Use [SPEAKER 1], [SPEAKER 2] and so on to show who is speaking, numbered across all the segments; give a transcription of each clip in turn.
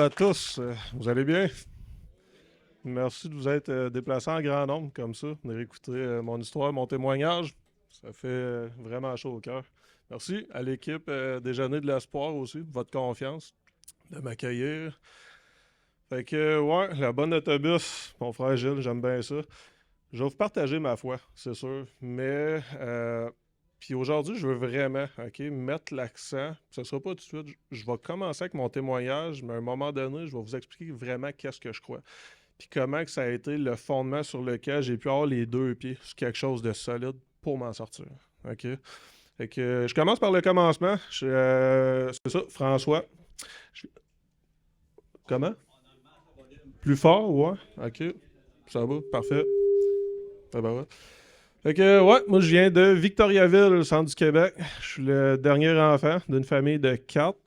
[SPEAKER 1] À tous, vous allez bien? Merci de vous être déplacés en grand nombre comme ça, de réécouter mon histoire, mon témoignage. Ça fait vraiment chaud au cœur. Merci à l'équipe Déjeuner de l'Espoir aussi, votre confiance de m'accueillir. Fait que, ouais, la bonne autobus, mon frère Gilles, j'aime bien ça. Je vais vous partager ma foi, c'est sûr, mais puis aujourd'hui, je veux vraiment, OK, mettre l'accent. Ce sera pas tout de suite. Je vais commencer avec mon témoignage, mais à un moment donné, je vais vous expliquer vraiment qu'est-ce que je crois. Puis comment que ça a été le fondement sur lequel j'ai pu avoir les deux pieds sur quelque chose de solide pour m'en sortir. OK? Fait que je commence par le commencement. C'est ça, François. Je- Comment? Plus fort, ouais. OK. Ça va, parfait. Ah ben ouais. Fait que, ouais, moi je viens de Victoriaville, le centre du Québec. Je suis le dernier enfant d'une famille de quatre.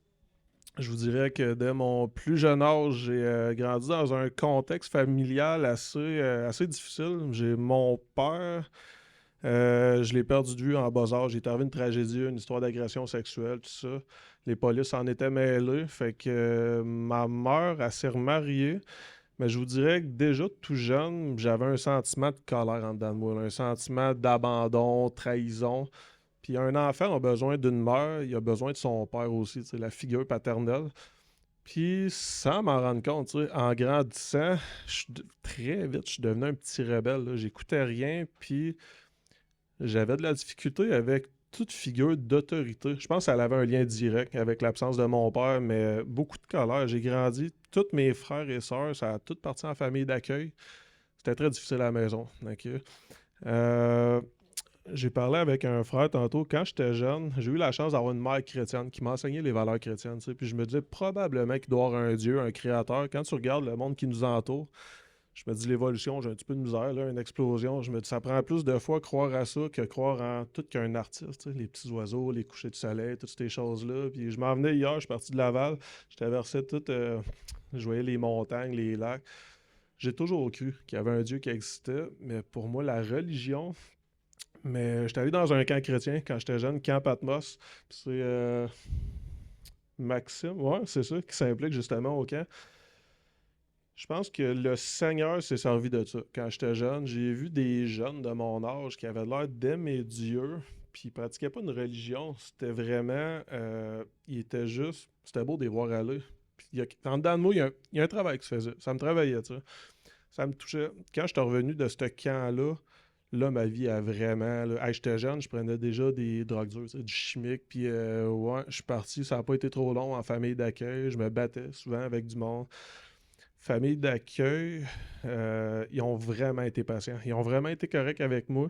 [SPEAKER 1] Je vous dirais que dès mon plus jeune âge, j'ai grandi dans un contexte familial assez difficile. J'ai mon père, je l'ai perdu de vue en bas âge. Il est arrivé une tragédie, une histoire d'agression sexuelle, tout ça. Les polices en étaient mêlés. Fait que ma mère, elle s'est remariée. Mais je vous dirais que déjà tout jeune, j'avais un sentiment de colère en dedans de moi, un sentiment d'abandon, trahison. Puis un enfant a besoin d'une mère, il a besoin de son père aussi, tu sais, la figure paternelle. Puis sans m'en rendre compte, tu sais, en grandissant, très vite, je suis devenu un petit rebelle, là. J'écoutais rien, puis j'avais de la difficulté avec toute figure d'autorité. Je pense qu'elle avait un lien direct avec l'absence de mon père, mais beaucoup de colère. J'ai grandi, tous mes frères et sœurs, ça a tout parti en famille d'accueil. C'était très difficile à la maison. Ok. Euh, j'ai parlé avec un frère tantôt. Quand j'étais jeune, j'ai eu la chance d'avoir une mère chrétienne qui m'a enseigné les valeurs chrétiennes. Tu sais. Puis je me disais probablement qu'il doit y avoir un Dieu, un créateur. Quand tu regardes le monde qui nous entoure, je me dis l'évolution, j'ai un petit peu de misère, là, une explosion. Je me dis ça prend plus de fois croire à ça que croire en tout qu'un artiste. Tu sais, les petits oiseaux, les couchers du soleil, toutes ces choses-là. Puis je m'en venais hier, je suis parti de Laval. Je traversais tout, je voyais les montagnes, les lacs. J'ai toujours cru qu'il y avait un Dieu qui existait, mais pour moi, la religion, mais j'étais allé dans un camp chrétien quand j'étais jeune, camp Patmos. C'est Maxime, ouais, c'est ça, qui s'implique justement au camp. Je pense que le Seigneur s'est servi de ça. Quand j'étais jeune, j'ai vu des jeunes de mon âge qui avaient l'air d'aimer Dieu, puis ils pratiquaient pas une religion. C'était vraiment. Ils étaient juste. C'était beau de les voir aller. Puis en dedans de moi, il y a un travail qui se faisait. Ça me travaillait, tu sais. Ça me touchait. Quand je suis revenu de ce camp-là, là, ma vie a vraiment. Là, hey, j'étais jeune, je prenais déjà des drogues dures, tu sais, du chimique. Puis, ouais, je suis parti. Ça n'a pas été trop long en famille d'accueil. Je me battais souvent avec du monde. Famille d'accueil, ils ont vraiment été patients. Ils ont vraiment été corrects avec moi.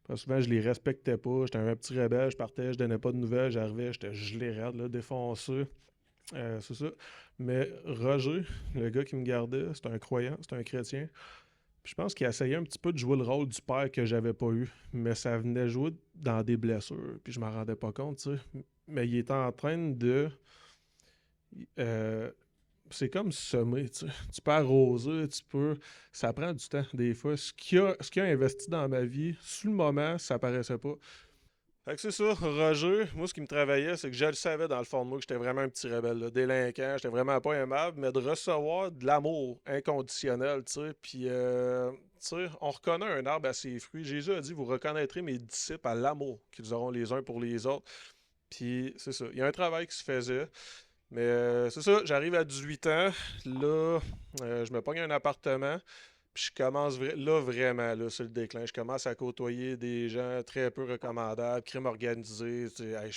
[SPEAKER 1] Parce que souvent, je les respectais pas. J'étais un petit rebelle. Je partais, je donnais pas de nouvelles. J'arrivais, j'étais gelé raide, là, défoncé. C'est ça. Mais Roger, le gars qui me gardait, c'est un croyant, c'est un chrétien. Puis je pense qu'il essayait un petit peu de jouer le rôle du père que j'avais pas eu, mais ça venait jouer dans des blessures, puis je m'en rendais pas compte, tu sais. Mais il était en train de... euh, c'est comme semer, tu sais. Tu peux arroser, tu peux... Ça prend du temps, des fois. Ce qu'il a investi dans ma vie, sur le moment, ça paraissait pas. Fait que c'est ça, Roger, moi ce qui me travaillait, c'est que je le savais dans le fond de moi que j'étais vraiment un petit rebelle, là, délinquant, j'étais vraiment pas aimable, mais de recevoir de l'amour inconditionnel, tu sais, puis, tu sais, on reconnaît un arbre à ses fruits. Jésus a dit, vous reconnaîtrez mes disciples à l'amour qu'ils auront les uns pour les autres. Puis, c'est ça, il y a un travail qui se faisait, mais c'est ça, j'arrive à 18 ans, là, je me pogne un appartement, puis je commence là vraiment, là, sur le déclin. Je commence à côtoyer des gens très peu recommandables, crime organisé. Tu sais, hey,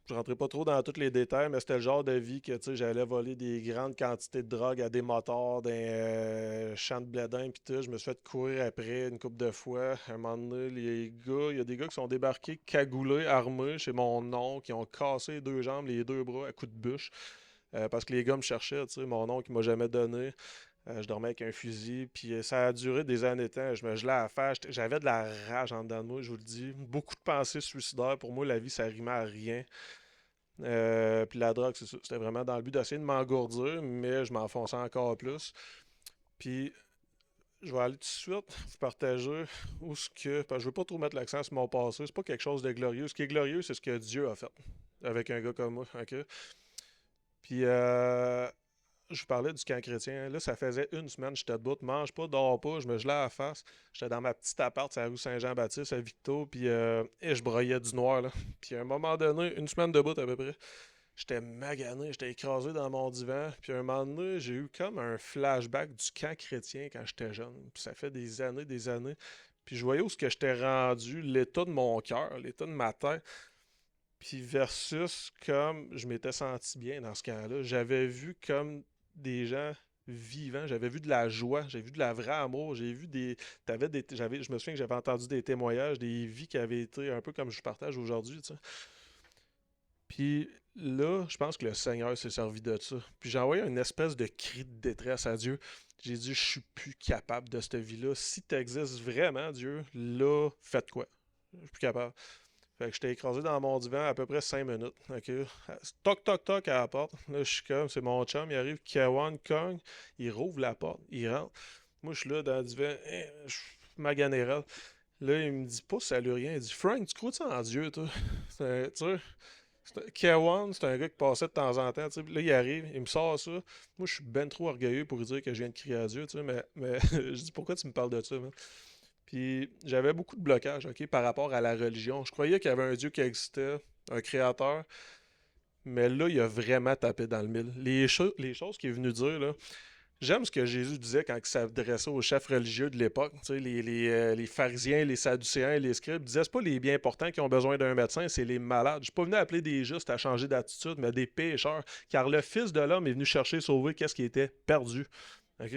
[SPEAKER 1] je rentrais pas trop dans tous les détails, mais c'était le genre de vie que tu sais, j'allais voler des grandes quantités de drogue à des motards, des champs de bledin, puis tout. Je me suis fait courir après une couple de fois. À un moment donné, les gars, il y a des gars qui sont débarqués cagoulés, armés chez mon oncle, qui ont cassé les deux jambes, les deux bras à coups de bûche. Parce que les gars me cherchaient, tu sais, mon oncle qui m'a jamais donné. Je dormais avec un fusil, puis ça a duré des années de temps. Je me gelais à la face, j'avais de la rage en dedans de moi, je vous le dis. Beaucoup de pensées suicidaires. Pour moi, la vie, ça rimait à rien. Puis la drogue, c'est ça. C'était vraiment dans le but d'essayer de m'engourdir, mais je m'enfonçais encore plus. Puis je vais aller tout de suite vous partager où ce que. Parce que je veux pas trop mettre l'accent sur mon passé. C'est pas quelque chose de glorieux. Ce qui est glorieux, c'est ce que Dieu a fait avec un gars comme moi. OK? Puis, je vous parlais du camp chrétien. Là, ça faisait une semaine, j'étais debout, mange pas, dors pas, je me gelais à la face. J'étais dans ma petite appart, c'est la rue Saint-Jean-Baptiste à Victo, puis et je broyais du noir, là. Puis à un moment donné, une semaine debout à peu près, j'étais magané, j'étais écrasé dans mon divan. Puis à un moment donné, j'ai eu comme un flashback du camp chrétien quand j'étais jeune. Puis ça fait des années, des années. Puis je voyais où ce que j'étais rendu, l'état de mon cœur, l'état de ma tête. Puis versus comme je m'étais senti bien dans ce camp-là. J'avais vu comme des gens vivants, j'avais vu de la joie, j'ai vu de la vraie amour, j'ai vu des. Je me souviens que j'avais entendu des témoignages, des vies qui avaient été un peu comme je partage aujourd'hui, tu sais. Puis là, je pense que le Seigneur s'est servi de ça. Puis j'ai envoyé une espèce de cri de détresse à Dieu. J'ai dit, je suis plus capable de cette vie-là. Si tu existes vraiment, Dieu, là, faites quoi? Je suis plus capable. Fait que j'étais écrasé dans mon divan à peu près 5 minutes. OK? Toc, toc, toc à la porte. Là, je suis comme, c'est mon chum, il arrive, Kawan Kong, il rouvre la porte, il rentre. Moi, je suis là dans le divan, je suis magané raide. Là, il me dit pas salut rien. Il dit, Frank, tu crois-tu en Dieu, toi? Tu sais, Kawan, c'est un gars qui passait de temps en temps. Tu sais. Là, il arrive, il me sort ça. Moi, je suis ben trop orgueilleux pour lui dire que je viens de crier à Dieu. Tu sais, mais je dis, pourquoi tu me parles de ça, man? Puis j'avais beaucoup de blocages, OK, par rapport à la religion. Je croyais qu'il y avait un Dieu qui existait, un créateur, mais là, il a vraiment tapé dans le mille. Les choses qu'il est venu dire, là, j'aime ce que Jésus disait quand il s'adressait aux chefs religieux de l'époque. Tu sais, les pharisiens, les sadducéens, les scribes disaient c'est pas les bien portants qui ont besoin d'un médecin, c'est les malades. Je suis pas venu appeler des justes à changer d'attitude, mais des pécheurs. Car le Fils de l'homme est venu chercher sauver qu'est-ce qui était perdu. OK?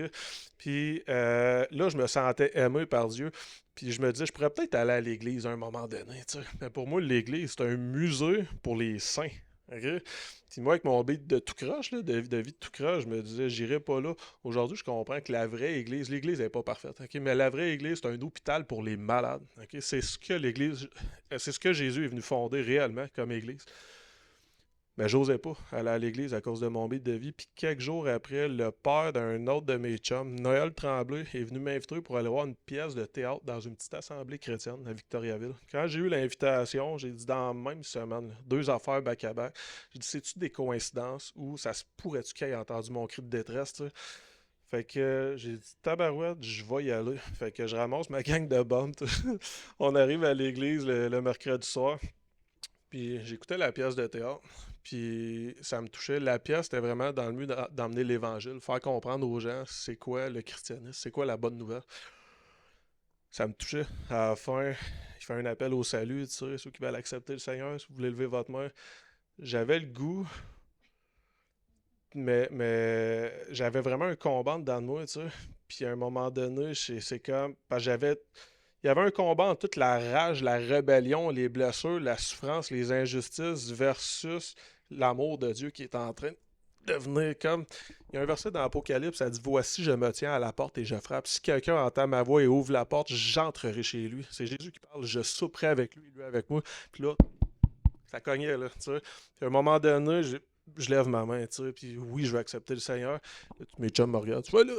[SPEAKER 1] Puis là, je me sentais aimé par Dieu. Puis je me disais, je pourrais peut-être aller à l'église à un moment donné. Tu sais. Mais pour moi, l'église, c'est un musée pour les saints. OK? Puis moi, avec mon beat de tout croche, là, de vie de tout croche, je me disais, j'irai pas là. Aujourd'hui, je comprends que la vraie église, l'église n'est pas parfaite. OK? Mais la vraie église, c'est un hôpital pour les malades. OK? C'est ce que l'église, c'est ce que Jésus est venu fonder réellement comme église. Mais j'osais pas aller à l'église à cause de mon beat de vie. Puis quelques jours après, le père d'un autre de mes chums, Noël Tremblay, est venu m'inviter pour aller voir une pièce de théâtre dans une petite assemblée chrétienne à Victoriaville. Quand j'ai eu l'invitation, j'ai dit dans la même semaine, là, deux affaires back-à-back, j'ai dit, c'est-tu des coïncidences ou ça se pourrait-tu qu'il ait entendu mon cri de détresse, tu sais? Fait que j'ai dit, tabarouette, je vais y aller. Fait que je ramasse ma gang de bombes. On arrive à l'église le mercredi soir. Puis j'écoutais la pièce de théâtre, puis ça me touchait. La pièce, c'était vraiment dans le but d'emmener l'évangile, faire comprendre aux gens c'est quoi le christianisme, c'est quoi la bonne nouvelle. Ça me touchait. À la fin, il fait un appel au salut, tu sais, ceux qui veulent accepter le Seigneur, si vous voulez lever votre main. J'avais le goût, mais j'avais vraiment un combat dedans de moi, tu sais. Puis à un moment donné, c'est comme. Parce que j'avais. Il y avait un combat entre toute la rage, la rébellion, les blessures, la souffrance, les injustices versus l'amour de Dieu qui est en train de devenir comme. Il y a un verset dans l'Apocalypse, ça dit voici, je me tiens à la porte et je frappe. Si quelqu'un entend ma voix et ouvre la porte, j'entrerai chez lui. C'est Jésus qui parle, je souperai avec lui, lui avec moi. Puis là, ça cognait, là, tu sais. Puis à un moment donné, je lève ma main, tu sais, puis oui, je vais accepter le Seigneur. Là, mes chums me regardent, tu vois là,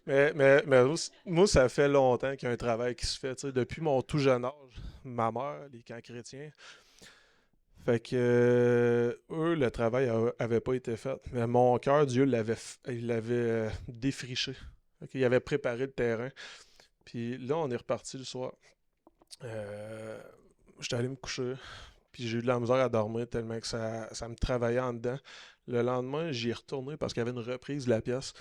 [SPEAKER 1] mais moi, ça fait longtemps qu'il y a un travail qui se fait, tu sais, depuis mon tout jeune âge. Ma mère, les camps chrétiens. Fait que eux, le travail avait pas été fait. Mais mon cœur, Dieu il l'avait défriché. Ok, il avait préparé le terrain. Puis là, on est reparti le soir. Euh, J'étais allé me coucher. Puis j'ai eu de la misère à dormir tellement que ça me travaillait en dedans. Le lendemain, j'y ai retourné parce qu'il y avait une reprise de la pièce.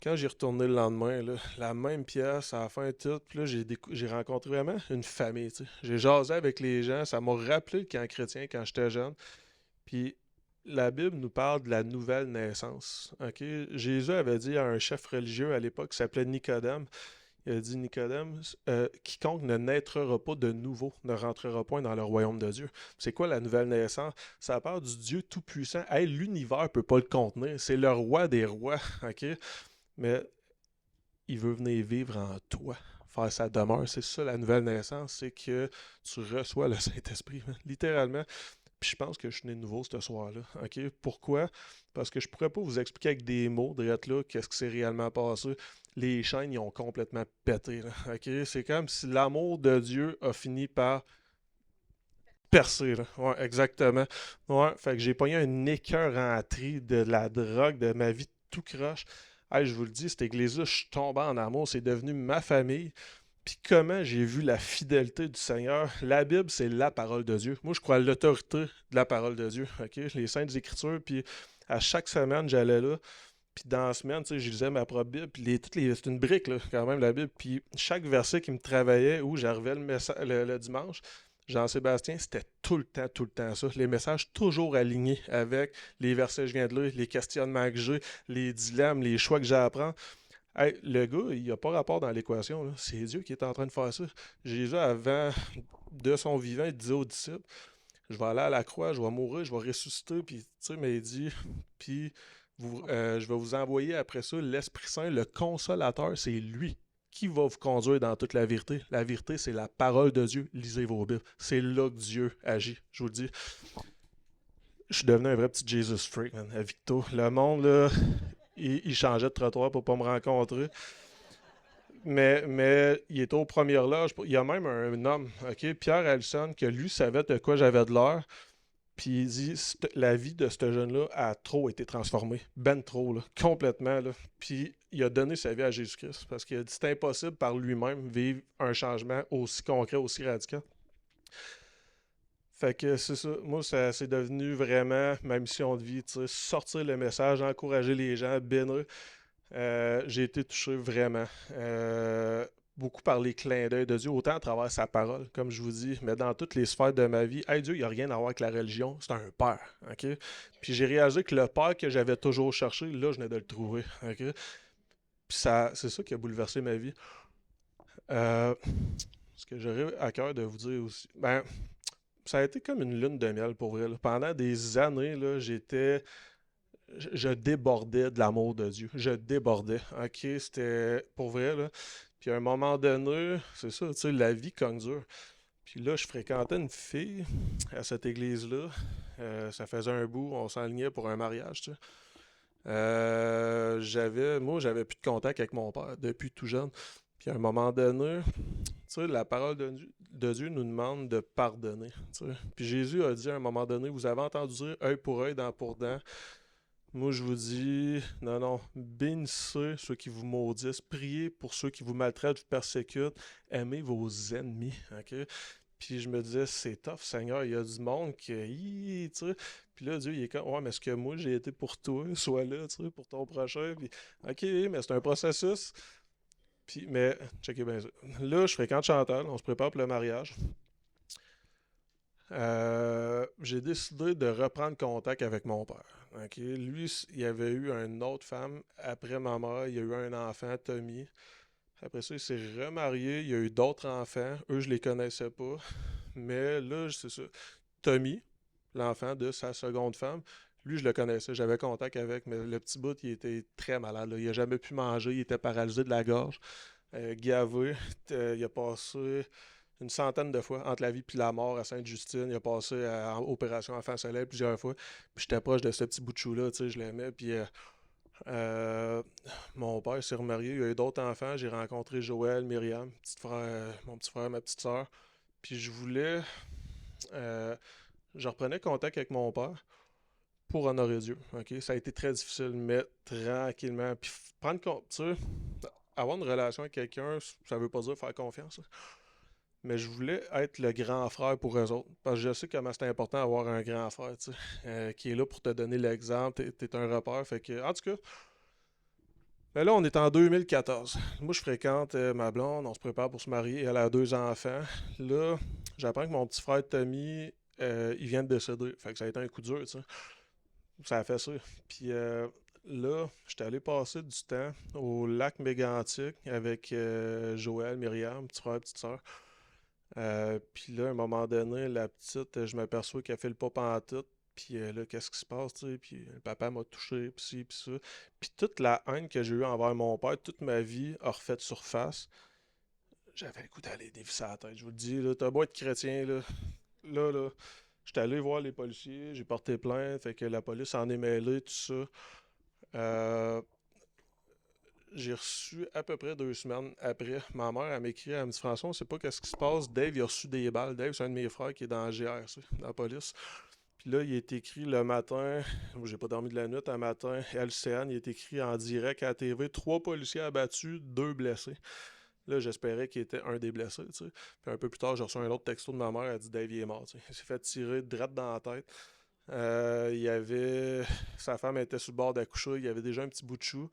[SPEAKER 1] Quand j'y retourné le lendemain, là, la même pièce, à la fin tout, puis là, j'ai rencontré vraiment une famille. Tu sais. J'ai jasé avec les gens, ça m'a rappelé le camp chrétien quand j'étais jeune. Puis la Bible nous parle de la nouvelle naissance. Ok? Jésus avait dit à un chef religieux à l'époque qui s'appelait Nicodème, il a dit Nicodème, quiconque ne naîtra pas de nouveau ne rentrera point dans le royaume de Dieu. C'est quoi la nouvelle naissance? Ça part du Dieu tout-puissant. Hey, l'univers ne peut pas le contenir. C'est le roi des rois. OK? Mais il veut venir vivre en toi, faire sa demeure. C'est ça la nouvelle naissance, c'est que tu reçois le Saint-Esprit, littéralement. Puis je pense que je suis né de nouveau ce soir-là. OK? Pourquoi? Parce que je pourrais pas vous expliquer avec des mots, de là, qu'est-ce qui s'est réellement passé. Les chaînes, ils ont complètement pété. Là. OK? C'est comme si l'amour de Dieu a fini par percé, là. Ouais, exactement. Ouais, fait que j'ai pogné un écœur rentré de la drogue, de ma vie tout croche. Hey, je vous le dis, cette église-là, je suis tombé en amour, c'est devenu ma famille. Puis comment j'ai vu la fidélité du Seigneur. La Bible, c'est la parole de Dieu. Moi, je crois à l'autorité de la parole de Dieu. OK? Les Saintes Écritures, puis à chaque semaine, j'allais là. Puis dans la semaine, tu sais, je lisais ma propre Bible. Puis c'est une brique, là, quand même, la Bible. Puis chaque verset qui me travaillait, où j'arrivais le dimanche, Jean-Sébastien, c'était tout le temps ça. Les messages toujours alignés avec les versets que je viens de lire, les questionnements que j'ai, les dilemmes, les choix que j'ai à prendre. Hey, le gars, il n'a pas rapport dans l'équation, là. C'est Dieu qui est en train de faire ça. Jésus, avant de son vivant, il disait aux disciples, je vais aller à la croix, je vais mourir, je vais ressusciter. Puis, tu sais, mais il dit, puis je vais vous envoyer après ça l'Esprit Saint, le Consolateur, c'est lui qui va vous conduire dans toute la vérité. La vérité, c'est la parole de Dieu. Lisez vos Bibles. C'est là que Dieu agit. Je vous le dis. Je suis devenu un vrai petit Jesus freak, man, à Victo. Le monde, là, il changeait de trottoir pour pas me rencontrer. Mais il était au premier loge. Il y a même un homme, OK, Pierre Allison, que lui savait de quoi j'avais de l'heure. Puis il dit, la vie de ce jeune-là a trop été transformée. Ben trop, là, complètement. Là. Puis il a donné sa vie à Jésus-Christ. Parce qu'il a dit, c'est impossible par lui-même vivre un changement aussi concret, aussi radical. Fait que c'est ça. Moi, ça c'est devenu vraiment ma mission de vie. Sortir le message, encourager les gens, bénir. J'ai été touché vraiment. Beaucoup par les clins d'œil de Dieu, autant à travers sa parole, comme je vous dis, mais dans toutes les sphères de ma vie. Hey, Dieu, il n'y a rien à voir avec la religion, c'est un père. OK? Puis j'ai réalisé que le père que j'avais toujours cherché, là, je venais de le trouver. OK? Puis ça, c'est ça qui a bouleversé ma vie. Euh, Ce que j'aurais à cœur de vous dire aussi, ben, ça a été comme une lune de miel pour vrai, là. Pendant des années, là, je débordais de l'amour de Dieu. Je débordais. OK, c'était pour vrai, là. Puis à un moment donné, c'est ça, tu sais, la vie cogne dur. Puis là, je fréquentais une fille à cette église-là. Ça faisait un bout, on s'enlignait pour un mariage, tu sais. Moi, j'avais plus de contact avec mon père depuis tout jeune. Puis à un moment donné, tu sais, la parole de Dieu nous demande de pardonner, tu sais. Puis Jésus a dit à un moment donné, vous avez entendu dire œil pour œil, dent pour dent. Moi, je vous dis, non, non, bénissez ceux qui vous maudissent, priez pour ceux qui vous maltraitent, vous persécutent, aimez vos ennemis, ok? Puis je me disais, c'est tough, Seigneur, il y a du monde qui, tu sais, puis là, Dieu, il est comme, ouais, mais est-ce que moi, j'ai été pour toi, sois là, tu sais, pour ton prochain, puis, ok, mais c'est un processus, puis, mais, checkez bien ça. Là, je fréquente Chantal, on se prépare pour le mariage. J'ai décidé de reprendre contact avec mon père. Ok, lui, il avait eu une autre femme après ma mère. Il a eu un enfant, Tommy. Après ça, il s'est remarié. Il a eu d'autres enfants. Eux, je les connaissais pas. Mais là, c'est ça. Tommy, l'enfant de sa seconde femme, lui, je le connaissais. J'avais contact avec. Mais le petit bout, il était très malade, là. Il a jamais pu manger. Il était paralysé de la gorge. Gavé. Il a passé une centaine de fois entre la vie et la mort à Sainte-Justine. Il a passé en opération enfant soleil plusieurs fois. Puis j'étais proche de ce petit bout de chou-là, tu sais, je l'aimais. Puis euh, mon père s'est remarié, il y a eu d'autres enfants. J'ai rencontré Joël, Myriam, mon petit frère, ma petite soeur. Puis euh, je reprenais contact avec mon père pour honorer Dieu. Ok, ça a été très difficile, mais tranquillement. Puis prendre compte, tu sais, avoir une relation avec quelqu'un, ça veut pas dire faire confiance, hein. Mais je voulais être le grand frère pour eux autres. Parce que je sais comment c'est important d'avoir un grand frère, tu sais, qui est là pour te donner l'exemple. T'es un repère. Fait que, en tout cas, ben là, on est en 2014. Moi, je fréquente ma blonde. On se prépare pour se marier. Elle a deux enfants. Là, j'apprends que mon petit frère Tommy, il vient de décéder. Fait que ça a été un coup dur, tu sais. Ça a fait ça. Puis là, j'étais allé passer du temps au lac Mégantic avec Joël, Myriam, petit frère, petite soeur. Puis là, à un moment donné, la petite, je m'aperçois qu'elle fait le pas pantoute. Puis là, qu'est-ce qui se passe, tu sais? Puis le papa m'a touché, puis ci, puis ça. Puis toute la haine que j'ai eue envers mon père, toute ma vie a refait surface. J'avais le goût d'aller dévisser la tête. Je vous le dis, là, t'as beau être chrétien, là, j'étais allé voir les policiers, j'ai porté plainte, fait que la police en est mêlée, tout ça. Euh, j'ai reçu à peu près 2 semaines après. Ma mère, elle m'écrit, elle me dit François, on sait pas qu'est-ce qui se passe. Dave, il a reçu des balles. Dave, c'est un de mes frères qui est dans la GRC, dans la police. Puis là, il est écrit le matin, j'ai pas dormi de la nuit, un matin, LCN, il est écrit en direct à la TV, 3 policiers abattus, 2 blessés. Là, j'espérais qu'il était un des blessés, tu sais. Puis un peu plus tard, j'ai reçu un autre texto de ma mère, elle dit Dave, il est mort, tu sais. Il s'est fait tirer direct dans la tête. Il y avait. Sa femme était sur le bord d'accoucher, il y avait déjà un petit bout de chou.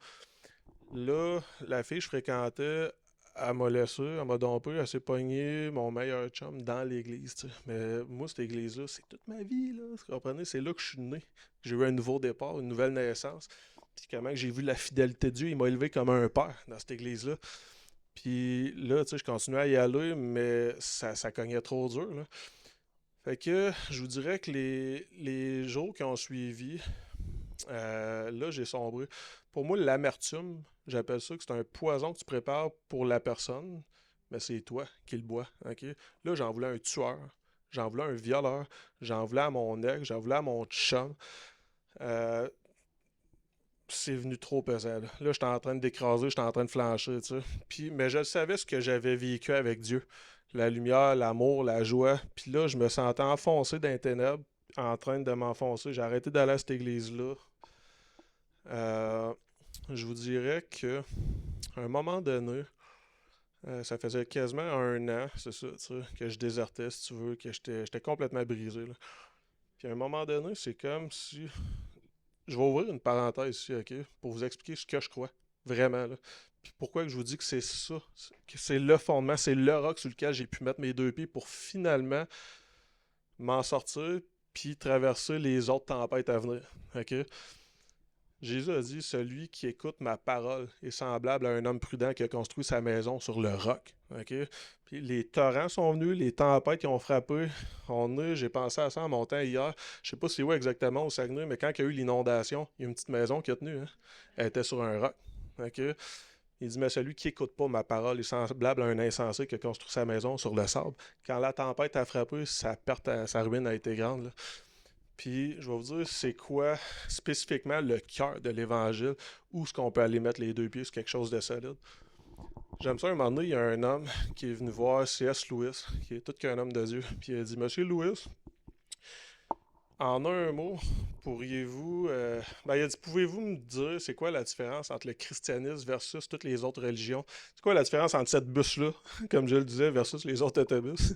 [SPEAKER 1] Là, la fille que je fréquentais, elle m'a laissé, elle m'a dompé, elle s'est pognée mon meilleur chum dans l'église, tu sais. Mais moi, cette église-là, c'est toute ma vie, là. Vous comprenez? C'est là que je suis né. J'ai eu un nouveau départ, une nouvelle naissance. Puis comment j'ai vu la fidélité de Dieu, il m'a élevé comme un père dans cette église-là. Puis là, tu sais, je continuais à y aller, mais ça cognait trop dur, là. Fait que je vous dirais que les jours qui ont suivi, là, j'ai sombré. Pour moi, l'amertume, j'appelle ça que c'est un poison que tu prépares pour la personne, mais c'est toi qui le bois. Ok? Là, j'en voulais un tueur, j'en voulais un violeur, j'en voulais à mon ex, j'en voulais à mon chum. Euh, c'est venu trop pesant. Là, j'étais en train d'écraser, j'étais en train de flancher, tu sais. Puis, mais je savais ce que j'avais vécu avec Dieu. La lumière, l'amour, la joie. Puis là, je me sentais enfoncé dans les ténèbres, en train de m'enfoncer. J'ai arrêté d'aller à cette église-là. Euh, je vous dirais que à un moment donné, ça faisait quasiment 1 an, c'est ça, tu sais, que je désertais, si tu veux, que j'étais complètement brisé, là. Puis à un moment donné, c'est comme si je vais ouvrir une parenthèse ici, OK, pour vous expliquer ce que je crois, vraiment, là. Puis pourquoi que je vous dis que c'est ça, que c'est le fondement, c'est le roc sur lequel j'ai pu mettre mes 2 pieds pour finalement m'en sortir puis traverser les autres tempêtes à venir, OK? Jésus a dit, celui qui écoute ma parole est semblable à un homme prudent qui a construit sa maison sur le roc. OK? Puis les torrents sont venus, les tempêtes qui ont frappé. J'ai pensé à ça en montant hier. Je sais pas c'est où exactement au Saguenay, mais quand il y a eu l'inondation, il y a une petite maison qui a tenu. Hein? Elle était sur un roc. OK? Il dit, mais celui qui n'écoute pas ma parole est semblable à un insensé qui a construit sa maison sur le sable. Quand la tempête a frappé, sa ruine a été grande, là. Puis, je vais vous dire, c'est quoi spécifiquement le cœur de l'Évangile, où est-ce qu'on peut aller mettre les 2 pieds sur quelque chose de solide. J'aime ça, un moment donné, il y a un homme qui est venu voir C.S. Lewis, qui est tout qu'un homme de Dieu, puis il a dit, Monsieur Lewis, en un mot, pourriez-vous... il a dit, pouvez-vous me dire c'est quoi la différence entre le christianisme versus toutes les autres religions? C'est quoi la différence entre cette bus-là, comme je le disais, versus les autres autobus?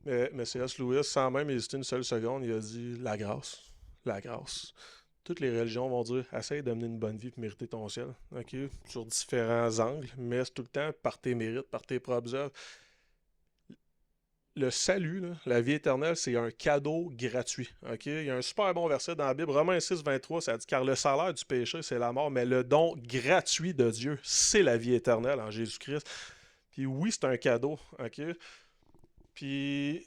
[SPEAKER 1] Mais C.S. Lewis, sans même hésiter une seule seconde, il a dit la grâce. La grâce. Toutes les religions vont dire essaye de mener une bonne vie pour mériter ton ciel. OK? Sur différents angles, mais c'est tout le temps par tes mérites, par tes propres œuvres. Le salut, là, la vie éternelle, c'est un cadeau gratuit. OK? Il y a un super bon verset dans la Bible, Romains 6, 23, ça dit car le salaire du péché, c'est la mort, mais le don gratuit de Dieu, c'est la vie éternelle en Jésus-Christ. Puis oui, c'est un cadeau. OK? Puis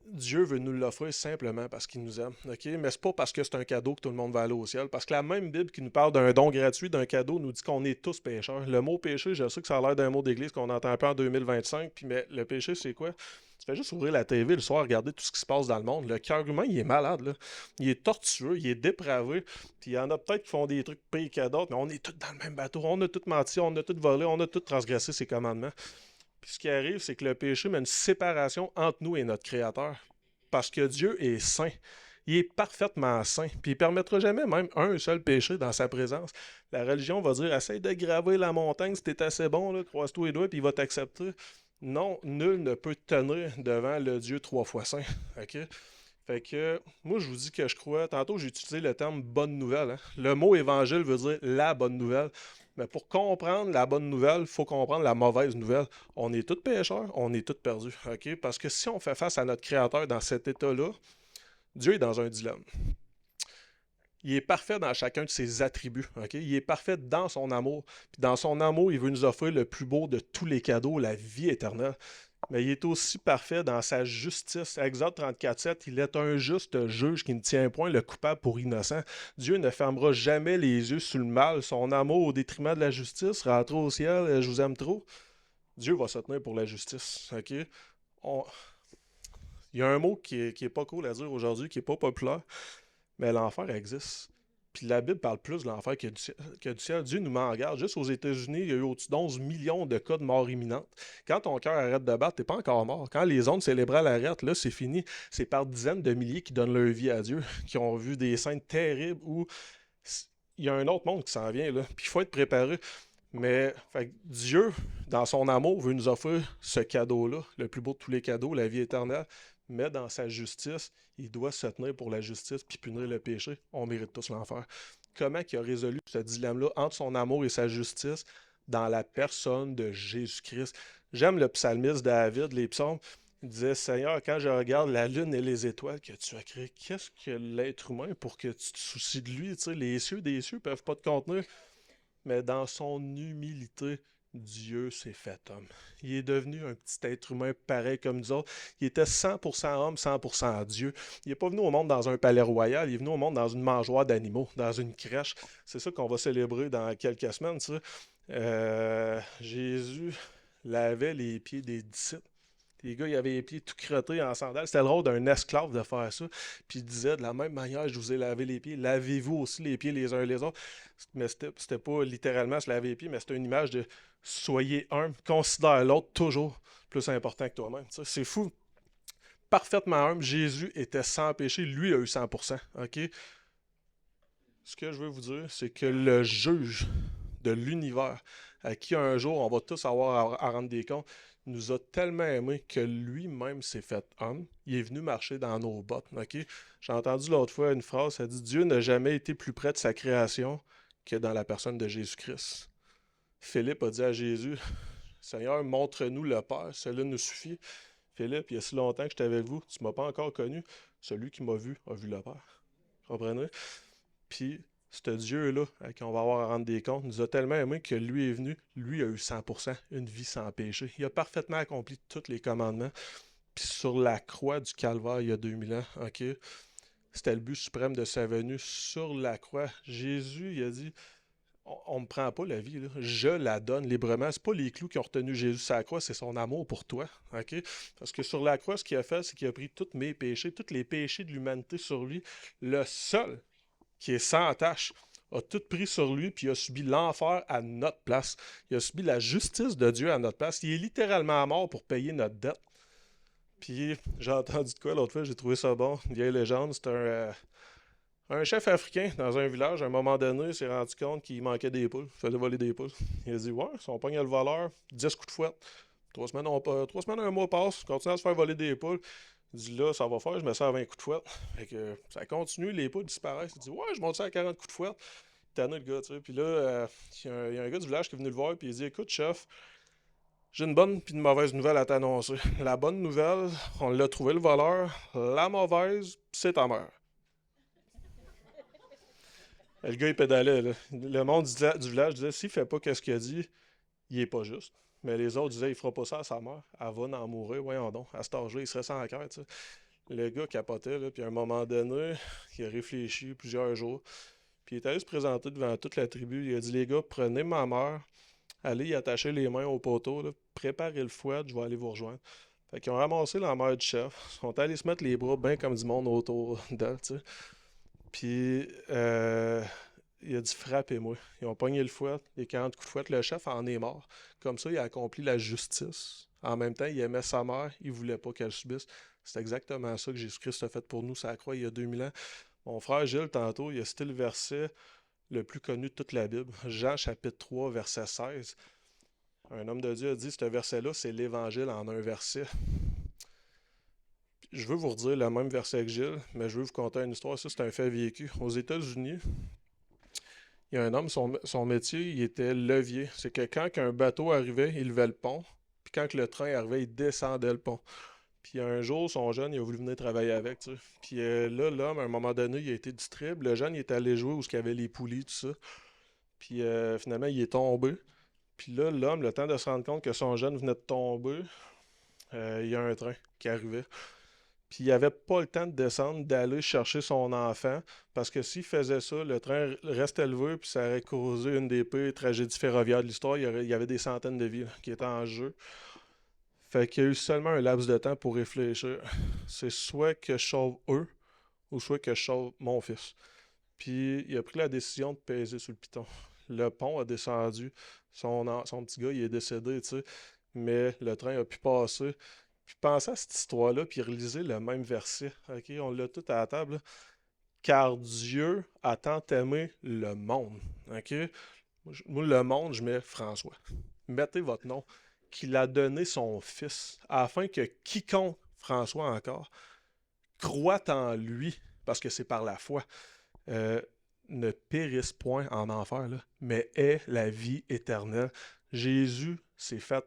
[SPEAKER 1] Dieu veut nous l'offrir simplement parce qu'il nous aime, ok? Mais c'est pas parce que c'est un cadeau que tout le monde va aller au ciel. Parce que la même Bible qui nous parle d'un don gratuit, d'un cadeau, nous dit qu'on est tous pécheurs. Le mot péché, je sais que ça a l'air d'un mot d'église qu'on entend un peu en 2025, puis mais le péché, c'est quoi? Tu fais juste ouvrir la TV le soir, regarder tout ce qui se passe dans le monde. Le cœur humain, il est malade, là. Il est tortueux, il est dépravé. Puis il y en a peut-être qui font des trucs pires qu'à d'autres, mais on est tous dans le même bateau. On a tous menti, on a tous volé, on a tous transgressé ses commandements. Puis ce qui arrive, c'est que le péché met une séparation entre nous et notre Créateur. Parce que Dieu est saint. Il est parfaitement saint. Puis il ne permettra jamais même un seul péché dans sa présence. La religion va dire essaye de graver la montagne si t'es assez bon, là, croise-toi les doigts, puis il va t'accepter. Non, nul ne peut tenir devant le Dieu 3 fois saint. OK? Fait que moi, je vous dis que je crois. Tantôt, j'ai utilisé le terme bonne nouvelle. Hein? Le mot évangile veut dire la bonne nouvelle. Mais pour comprendre la bonne nouvelle, il faut comprendre la mauvaise nouvelle. On est tous pécheurs, on est tous perdus. OK? Parce que si on fait face à notre Créateur dans cet état-là, Dieu est dans un dilemme. Il est parfait dans chacun de ses attributs. OK? Il est parfait dans son amour. Puis dans son amour, il veut nous offrir le plus beau de tous les cadeaux, la vie éternelle. Mais il est aussi parfait dans sa justice. Exode 34,7, il est un juste juge qui ne tient point le coupable pour innocent. Dieu ne fermera jamais les yeux sur le mal. Son amour au détriment de la justice, rentrez au ciel, je vous aime trop. Dieu va se tenir pour la justice. OK? On... Il y a un mot qui est pas cool à dire aujourd'hui, qui est pas populaire, mais l'enfer existe. Puis la Bible parle plus de l'enfer que du ciel. Dieu nous met en garde. Juste aux États-Unis, il y a eu au-dessus d'11 millions de cas de mort imminente. Quand ton cœur arrête de battre, t'es pas encore mort. Quand les ondes cérébrales arrêtent, là, c'est fini. C'est par dizaines de milliers qui donnent leur vie à Dieu, qui ont vu des scènes terribles où il y a un autre monde qui s'en vient, là. Puis il faut être préparé. Mais fait Dieu, dans son amour, veut nous offrir ce cadeau-là, le plus beau de tous les cadeaux, la vie éternelle. Mais dans sa justice, il doit se tenir pour la justice puis punir le péché. On mérite tous l'enfer. Comment il a résolu ce dilemme-là entre son amour et sa justice dans la personne de Jésus-Christ? J'aime le psalmiste David, les psaumes. Il disait, Seigneur, quand je regarde la lune et les étoiles que tu as créées, qu'est-ce que l'être humain pour que tu te soucies de lui? Tu sais, les cieux des cieux ne peuvent pas te contenir. Mais dans son humilité, Dieu s'est fait homme. Il est devenu un petit être humain pareil comme nous autres. Il était 100% homme, 100% Dieu. Il n'est pas venu au monde dans un palais royal, il est venu au monde dans une mangeoire d'animaux, dans une crèche. C'est ça qu'on va célébrer dans quelques semaines. Tu sais. Jésus lavait les pieds des disciples. Les gars, ils avaient les pieds tout crottés en sandales. C'était le rôle d'un esclave de faire ça. Puis il disait, de la même manière, je vous ai lavé les pieds. Lavez-vous aussi les pieds les uns les autres. Mais c'était pas littéralement se laver les pieds, mais c'était une image de soyez humble, considère l'autre toujours plus important que toi-même. Tu sais, c'est fou. Parfaitement humble, Jésus était sans péché. Lui a eu 100%. OK? Ce que je veux vous dire, c'est que le juge de l'univers, à qui un jour on va tous avoir à rendre des comptes, nous a tellement aimés que lui-même s'est fait homme. Il est venu marcher dans nos bottes. Okay? J'ai entendu l'autre fois une phrase, ça dit Dieu n'a jamais été plus près de sa création que dans la personne de Jésus-Christ. Philippe a dit à Jésus, Seigneur, montre-nous le Père, cela nous suffit. Philippe, il y a si longtemps que j'étais avec vous, tu ne m'as pas encore connu. Celui qui m'a vu a vu le Père. Comprenez? Puis, ce Dieu-là, à qui on va avoir à rendre des comptes, nous a tellement aimés que lui est venu, lui a eu 100%, une vie sans péché. Il a parfaitement accompli tous les commandements. Puis sur la croix du Calvaire, il y a 2000 ans, OK, c'était le but suprême de sa venue. Sur la croix, Jésus, il a dit, on ne me prend pas la vie, là. Je la donne librement. C'est pas les clous qui ont retenu Jésus sur la croix, c'est son amour pour toi, OK? Parce que sur la croix, ce qu'il a fait, c'est qu'il a pris tous mes péchés, tous les péchés de l'humanité sur lui. Le seul qui est sans tâche, a tout pris sur lui, puis il a subi l'enfer à notre place. Il a subi la justice de Dieu à notre place. Il est littéralement mort pour payer notre dette. Puis j'ai entendu de quoi l'autre fois, j'ai trouvé ça bon. Une vieille légende, c'est un chef africain dans un village, à un moment donné, il s'est rendu compte qu'il manquait des poules. Il fallait voler des poules. Il a dit, ouais, si on pogne le voleur, 10 coups de fouette. 3 semaines, un mois passe, continue à se faire voler des poules. Il dit là, ça va faire, je me sers à 20 coups de fouette. Fait que ça continue, les poules disparaissent. Il dit ouais, je monte ça à 40 coups de fouette. Tanné le gars, tu sais. Puis là, il y a un gars du village qui est venu le voir, puis il dit écoute, chef, j'ai une bonne puis une mauvaise nouvelle à t'annoncer. La bonne nouvelle, on l'a trouvé le voleur. La mauvaise, c'est ta mère. Le gars, il pédalait, là. Le monde du village disait s'il fait pas ce qu'il a dit, il est pas juste. Mais les autres disaient il fera pas ça à sa mère. Elle va en mourir, voyons donc. À cet âge-là, il serait sans cœur, tu sais. Le gars capotait, là, puis à un moment donné, il a réfléchi plusieurs jours. Puis il est allé se présenter devant toute la tribu. Il a dit les gars, prenez ma mère, allez y attacher les mains au poteau, là, préparez le fouet, je vais aller vous rejoindre. Fait qu'ils ont ramassé la mère du chef, ils sont allés se mettre les bras bien comme du monde autour d'elle, tu sais. Puis il a dit frappez-moi. Ils ont pogné le fouet, les 40 coups de fouet. Le chef en est mort. Comme ça, il a accompli la justice. En même temps, il aimait sa mère, il voulait pas qu'elle subisse. C'est exactement ça que Jésus-Christ a fait pour nous, ça la croix, il y a 2000 ans. Mon frère Gilles, tantôt, il a cité le verset le plus connu de toute la Bible, Jean chapitre 3, verset 16. Un homme de Dieu a dit, ce verset-là, c'est l'Évangile en un verset. Je veux vous redire le même verset que Gilles, mais je veux vous conter une histoire. Ça, c'est un fait vécu. Aux États-Unis, il y a un homme, son métier, il était levier. C'est que quand un bateau arrivait, il levait le pont. Puis quand le train arrivait, il descendait le pont. Puis un jour, son jeune, il a voulu venir travailler avec, tu sais. Puis là, l'homme, à un moment donné, il a été distribué. Le jeune, il est allé jouer où il y avait les poulies, tout ça. Puis finalement, il est tombé. Puis là, l'homme, le temps de se rendre compte que son jeune venait de tomber, il y a un train qui arrivait. Puis il n'avait pas le temps de descendre, d'aller chercher son enfant, parce que s'il faisait ça, le train restait élevé, puis ça aurait causé une des pires tragédies ferroviaires de l'histoire. Il y avait des centaines de vies là, qui étaient en jeu. Fait qu'il y a eu seulement un laps de temps pour réfléchir. C'est soit que je sauve eux, ou soit que je sauve mon fils. Puis il a pris la décision de peser sur le piton. Le pont a descendu. Son petit gars, il est décédé, tu sais. Mais le train a pu passer. Puis pensez à cette histoire-là, puis relisez le même verset. OK? On l'a tout à la table, là. Car Dieu a tant aimé le monde. OK? Moi, le monde, je mets François. Mettez votre nom. Qu'il a donné son Fils, afin que quiconque, François encore, croit en lui, parce que c'est par la foi, euh, ne périsse point en enfer, là, mais ait la vie éternelle. Jésus s'est fait,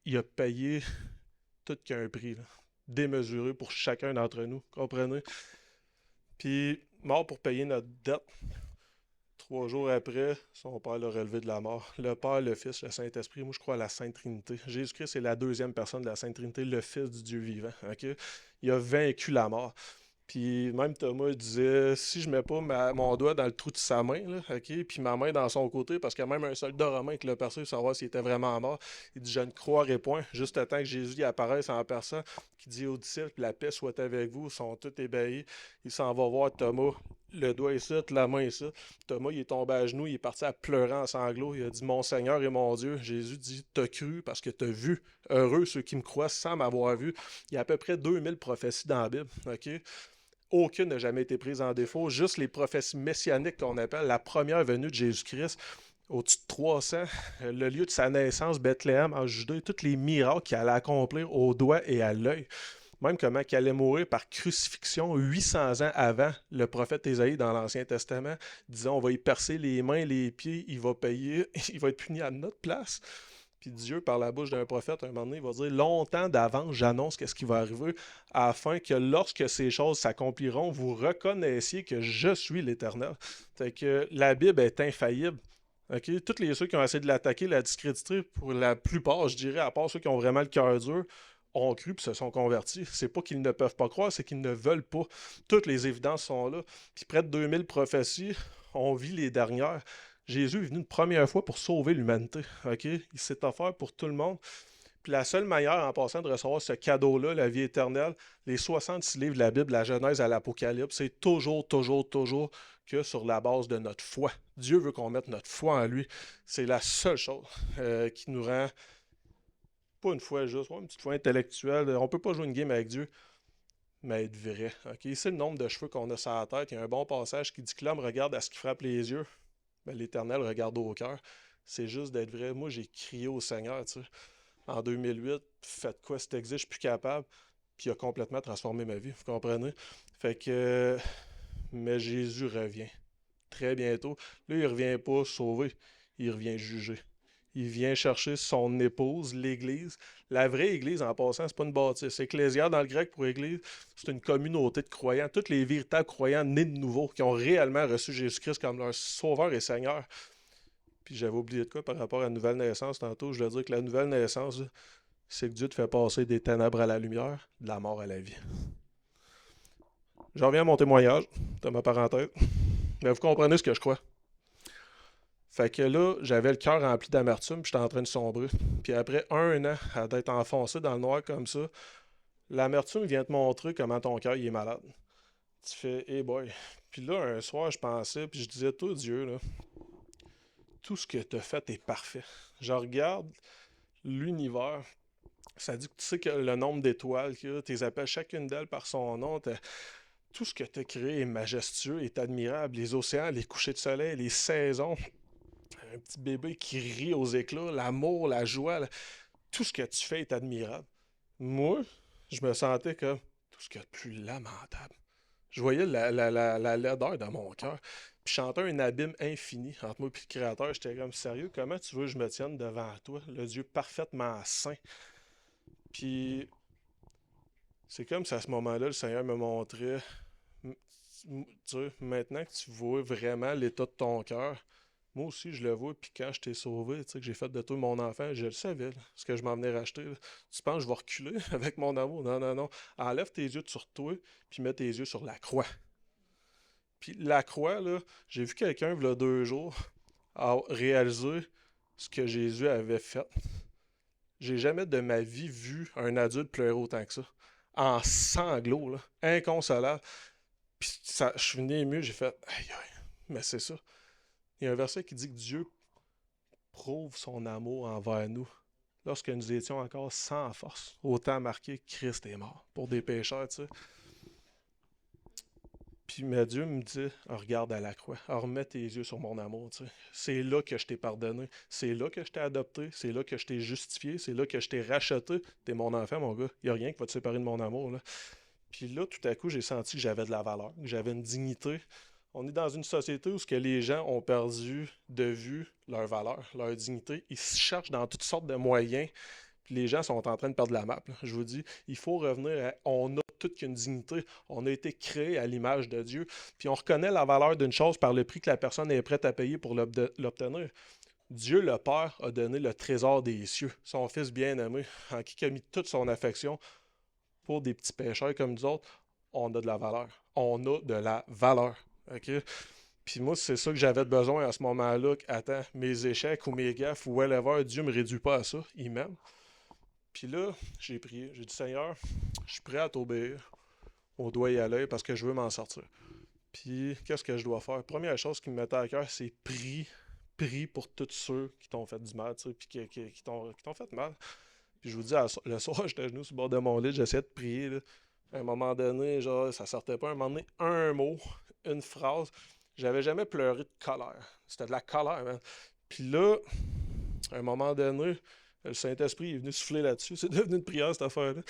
[SPEAKER 1] il a payé tout qu'un prix, là, démesuré pour chacun d'entre nous, comprenez? Puis, mort pour payer notre dette. 3 jours après, son père l'a relevé de la mort. Le Père, le Fils, le Saint-Esprit, moi je crois à la Sainte Trinité. Jésus-Christ est la deuxième personne de la Sainte Trinité, le Fils du Dieu vivant. OK? Il a vaincu la mort. Puis même Thomas disait, si je mets pas mon doigt dans le trou de sa main, là, OK, puis ma main dans son côté, parce qu'il y a même un soldat romain qui l'a percé pour savoir s'il était vraiment mort, il dit, je ne croirai point, juste le temps que Jésus y apparaisse en personne, qui dit aux disciples, la paix soit avec vous, ils sont tous ébahis, il s'en va voir Thomas, le doigt ici, la main ici. Thomas, il est tombé à genoux, il est parti à pleurer en sanglots, il a dit, mon Seigneur et mon Dieu. Jésus dit, t'as cru parce que t'as vu. Heureux ceux qui me croient sans m'avoir vu. Il y a à peu près 2000 prophéties dans la Bible, OK? Aucune n'a jamais été prise en défaut. Juste les prophéties messianiques qu'on appelle la première venue de Jésus-Christ, au-dessus de 300, le lieu de sa naissance, Bethléem, en Judée, tous les miracles qu'il allait accomplir au doigt et à l'œil. Même comment il allait mourir par crucifixion 800 ans avant le prophète Ésaïe dans l'Ancien Testament, disant on va y percer les mains, les pieds, il va payer, il va être puni à notre place. Puis Dieu, par la bouche d'un prophète, un moment donné, il va dire longtemps d'avance, j'annonce qu'est-ce qui va arriver, afin que lorsque ces choses s'accompliront, vous reconnaissiez que je suis l'Éternel. Fait que la Bible est infaillible. Okay? Tous les ceux qui ont essayé de l'attaquer, la discréditer, pour la plupart, je dirais, à part ceux qui ont vraiment le cœur dur, ont cru et se sont convertis. C'est pas qu'ils ne peuvent pas croire, c'est qu'ils ne veulent pas. Toutes les évidences sont là. Puis près de 2000 prophéties, on vit les dernières. Jésus est venu une première fois pour sauver l'humanité. OK? Il s'est offert pour tout le monde. Puis la seule manière, en passant, de recevoir ce cadeau-là, la vie éternelle, les 66 livres de la Bible, la Genèse à l'Apocalypse, c'est toujours, toujours, toujours que sur la base de notre foi. Dieu veut qu'on mette notre foi en lui. C'est la seule chose qui nous rend, pas une foi juste, une petite foi intellectuelle. On peut pas jouer une game avec Dieu, mais être vrai. Okay? C'est le nombre de cheveux qu'on a sur la tête. Il y a un bon passage qui dit que l'homme regarde à ce qui frappe les yeux, mais l'Éternel regarde au cœur. C'est juste d'être vrai. Moi, j'ai crié au Seigneur, tu sais, en 2008, faites quoi, c'est existe, je suis plus capable. Puis il a complètement transformé ma vie, vous comprenez? Fait que, mais Jésus revient très bientôt. Là, il revient pas sauver, il revient juger. Il vient chercher son épouse, l'Église. La vraie Église, en passant, c'est pas une bâtisse. Ecclésia, dans le grec, pour Église, c'est une communauté de croyants. Tous les véritables croyants nés de nouveau, qui ont réellement reçu Jésus-Christ comme leur sauveur et Seigneur. Puis j'avais oublié de quoi par rapport à la nouvelle naissance tantôt. Je voulais dire que la nouvelle naissance, c'est que Dieu te fait passer des ténèbres à la lumière, de la mort à la vie. J'en reviens à mon témoignage, de ma parenthèse. Mais vous comprenez ce que je crois. Fait que là, j'avais le cœur rempli d'amertume, puis j'étais en train de sombrer. Puis après 1 an d'être enfoncé dans le noir comme ça, l'amertume vient te montrer comment ton cœur il est malade. Tu fais, hey boy. Puis là, un soir, je pensais, puis je disais, toi, Dieu, là, tout ce que tu as fait est parfait. Je regarde l'univers. Ça dit que tu sais que le nombre d'étoiles qu'il y a, tu les appelles chacune d'elles par son nom. Tout ce que tu as créé est majestueux, est admirable. Les océans, les couchers de soleil, les saisons, un petit bébé qui rit aux éclats, l'amour, la joie, tout ce que tu fais est admirable. Moi, je me sentais comme tout ce qu'il y a de plus lamentable. Je voyais la laideur dans mon cœur. Puis je sentais un abîme infini entre moi et le Créateur. J'étais comme sérieux, comment tu veux que je me tienne devant toi, le Dieu parfaitement saint? Puis c'est comme si à ce moment-là, le Seigneur me montrait, tu sais, maintenant que tu vois vraiment l'état de ton cœur, moi aussi je le vois, puis quand je t'ai sauvé, tu sais, que j'ai fait de toi mon enfant, je le savais, là, ce que je m'en venais racheter. Là. Tu penses que je vais reculer avec mon amour? Non, non, non. Enlève tes yeux sur toi, puis mets tes yeux sur la croix. Puis la croix, là, j'ai vu quelqu'un, il y a 2 jours, réaliser ce que Jésus avait fait. J'ai jamais de ma vie vu un adulte pleurer autant que ça. En sanglots, là, inconsolable. Puis ça, je suis venu ému, j'ai fait, aïe, aïe, mais c'est ça. Il y a un verset qui dit que Dieu prouve son amour envers nous lorsque nous étions encore sans force. Autant marqué, Christ est mort pour des pécheurs, tu sais. Puis mais Dieu me dit, ah, regarde à la croix, ah, remets tes yeux sur mon amour, tu sais. C'est là que je t'ai pardonné, c'est là que je t'ai adopté, c'est là que je t'ai justifié, c'est là que je t'ai racheté. T'es mon enfant, mon gars. Il n'y a rien qui va te séparer de mon amour, là. Puis là, tout à coup, j'ai senti que j'avais de la valeur, que j'avais une dignité. On est dans une société où ce que les gens ont perdu de vue leur valeur, leur dignité. Ils se cherchent dans toutes sortes de moyens. Puis les gens sont en train de perdre la map, là. Je vous dis, il faut revenir à on a toute qu'une dignité. On a été créé à l'image de Dieu. Puis on reconnaît la valeur d'une chose par le prix que la personne est prête à payer pour l'obtenir. Dieu le Père a donné le trésor des cieux, son Fils bien-aimé, en qui a mis toute son affection pour des petits pécheurs comme nous autres. On a de la valeur. On a de la valeur. OK? Puis moi, c'est ça que j'avais besoin à ce moment-là. Attends, mes échecs ou mes gaffes ou whatever, Dieu ne me réduit pas à ça. Il m'aime. Puis là, j'ai prié. J'ai dit, Seigneur, je suis prêt à t'obéir au doigt et à l'œil parce que je veux m'en sortir. Puis, qu'est-ce que je dois faire? Première chose qui me mettait à cœur, c'est prie pour tous ceux qui t'ont fait du mal, tu sais, puis qui t'ont fait mal. Puis je vous dis, le soir, j'étais à genoux sur le bord de mon lit, j'essayais de prier, là. À un moment donné, genre, ça sortait pas. À un moment donné, un mot, une phrase. J'avais jamais pleuré de colère. C'était de la colère, man. Puis là, à un moment donné, le Saint-Esprit est venu souffler là-dessus. C'est devenu une prière, cette affaire-là.